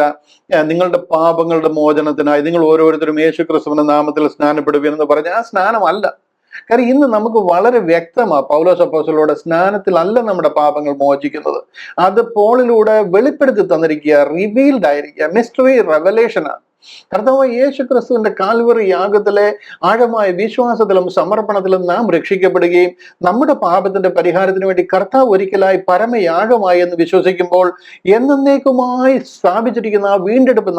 നിങ്ങളുടെ പാപങ്ങളുടെ മോചനത്തിനായി നിങ്ങൾ ഓരോരുത്തരും യേശു ക്രിസ്തുവിന്റെ നാമത്തിൽ സ്നാനപ്പെടുവീനെന്ന് പറഞ്ഞ ആ സ്നാനമല്ല. കാര്യം ഇന്ന് നമുക്ക് വളരെ വ്യക്തമാണ്, പൗലോസ് അപ്പോസ്തലനോട് സ്നാനത്തിലല്ല നമ്മുടെ പാപങ്ങൾ മോചിക്കുന്നത്. അത് പോളിലൂടെ വെളിപ്പെടുത്തി തന്നിരിക്കുക, റിവീൽഡ് ആയിരിക്കുക, മിസ്റ്ററി റെവലേഷനാണ്. കർത്താവായ യേശു ക്രിസ്തുവിന്റെ കാൽവറി യാഗത്തിലെ ആഴമായ വിശ്വാസത്തിലും സമർപ്പണത്തിലും നാം രക്ഷിക്കപ്പെടുകയും നമ്മുടെ പാപത്തിന്റെ പരിഹാരത്തിന് വേണ്ടി കർത്താവ് ഒരിക്കലായി പരമയാഗമായി എന്ന് വിശ്വസിക്കുമ്പോൾ എന്നേക്കുമായി സ്ഥാപിച്ചിരിക്കുന്ന ആ വീണ്ടെടുപ്പ്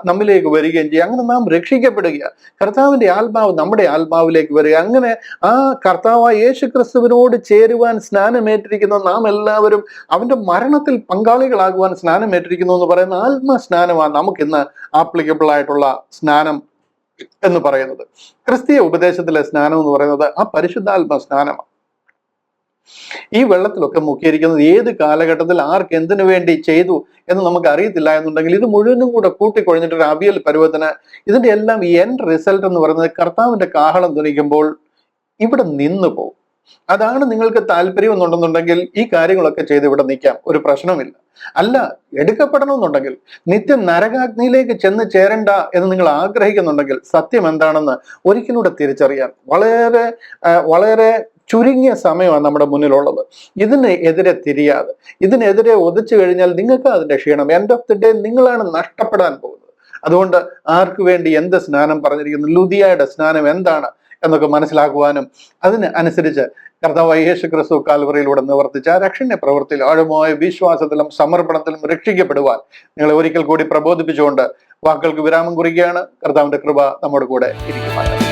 നമ്മിലേക്ക് വരികയും ചെയ്യും. അങ്ങനെ നാം രക്ഷിക്കപ്പെടുക, കർത്താവിന്റെ ആത്മാവ് നമ്മുടെ ആത്മാവിലേക്ക് വരിക. അങ്ങനെ ആ കർത്താവായ യേശു ക്രിസ്തുവിനോട് ചേരുവാൻ സ്നാനമേറ്റിരിക്കുന്ന നാം എല്ലാവരും അവന്റെ മരണത്തിൽ പങ്കാളികളാകുവാൻ സ്നാനമേറ്റിരിക്കുന്നു എന്ന് പറയുന്ന ആത്മസ്നാനമാണ് നമുക്കിന്ന് ആപ്ലിക്കബിൾ ആയിട്ടുള്ള സ്നാനം എന്ന് പറയുന്നത്. ക്രിസ്തീയ ഉപദേശത്തിലെ സ്നാനം എന്ന് പറയുന്നത് ആ പരിശുദ്ധാത്മ സ്നാനമാണ്. ഈ വെള്ളത്തിലൊക്കെ മുക്കിയിരിക്കുന്നത് ഏത് കാലഘട്ടത്തിൽ ആർക്ക് എന്തിനു വേണ്ടി ചെയ്തു എന്ന് നമുക്ക് അറിയത്തില്ല എന്നുണ്ടെങ്കിൽ ഇത് മുഴുവനും കൂടെ കൂട്ടിക്കൊഴിഞ്ഞിട്ട് ഒരു അവിയൽ പരുവത്തിന് ഇതിന്റെ എല്ലാം എൻഡ് റിസൾട്ട് എന്ന് പറയുന്നത് കർത്താവിന്റെ കാഹളം ധ്വനിക്കുമ്പോൾ ഇവിടെ നിന്ന് പോകും. അതാണ് നിങ്ങൾക്ക് താല്പര്യം എന്നുണ്ടെന്നുണ്ടെങ്കിൽ ഈ കാര്യങ്ങളൊക്കെ ചെയ്ത് ഇവിടെ നിൽക്കാം, ഒരു പ്രശ്നമില്ല. അല്ല, എടുക്കപ്പെടണമെന്നുണ്ടെങ്കിൽ നിത്യം നരകാഗ്നിയിലേക്ക് ചെന്ന് ചേരണ്ട എന്ന് നിങ്ങൾ ആഗ്രഹിക്കുന്നുണ്ടെങ്കിൽ സത്യം എന്താണെന്ന് ഒരിക്കലൂടെ തിരിച്ചറിയാൻ വളരെ വളരെ ചുരുങ്ങിയ സമയമാണ് നമ്മുടെ മുന്നിലുള്ളത്. ഇതിനെതിരെ തിരിയാതെ ഇതിനെതിരെ ഒതിച്ചു കഴിഞ്ഞാൽ നിങ്ങൾക്ക് അതിന്റെ ക്ഷീണം, എൻഡ് ഓഫ് ദി ഡേ നിങ്ങളാണ് നഷ്ടപ്പെടാൻ പോകുന്നത്. അതുകൊണ്ട് ആർക്ക് വേണ്ടി എന്ത് സ്നാനം പറഞ്ഞിരിക്കുന്നു, ലുദിയയുടെ സ്നാനം എന്താണ് എന്നൊക്കെ മനസ്സിലാക്കുവാനും അതിന് അനുസരിച്ച് കർത്താവായ യേശു ക്രിസ്തു കാൽവറിയിലൂടെ നിവർത്തിച്ച രക്ഷണ്യ പ്രവൃത്തിയിൽ ആഴമായ വിശ്വാസത്തിലും സമർപ്പണത്തിലും രക്ഷിക്കപ്പെടുവാൻ നിങ്ങളെ ഒരിക്കൽ കൂടി പ്രബോധിപ്പിച്ചുകൊണ്ട് വാക്കുകൾക്ക് വിരാമം കുറിക്കുകയാണ്. കർത്താവിന്റെ കൃപ നമ്മുടെ കൂടെ ഇരിക്കുമായിരുന്നു.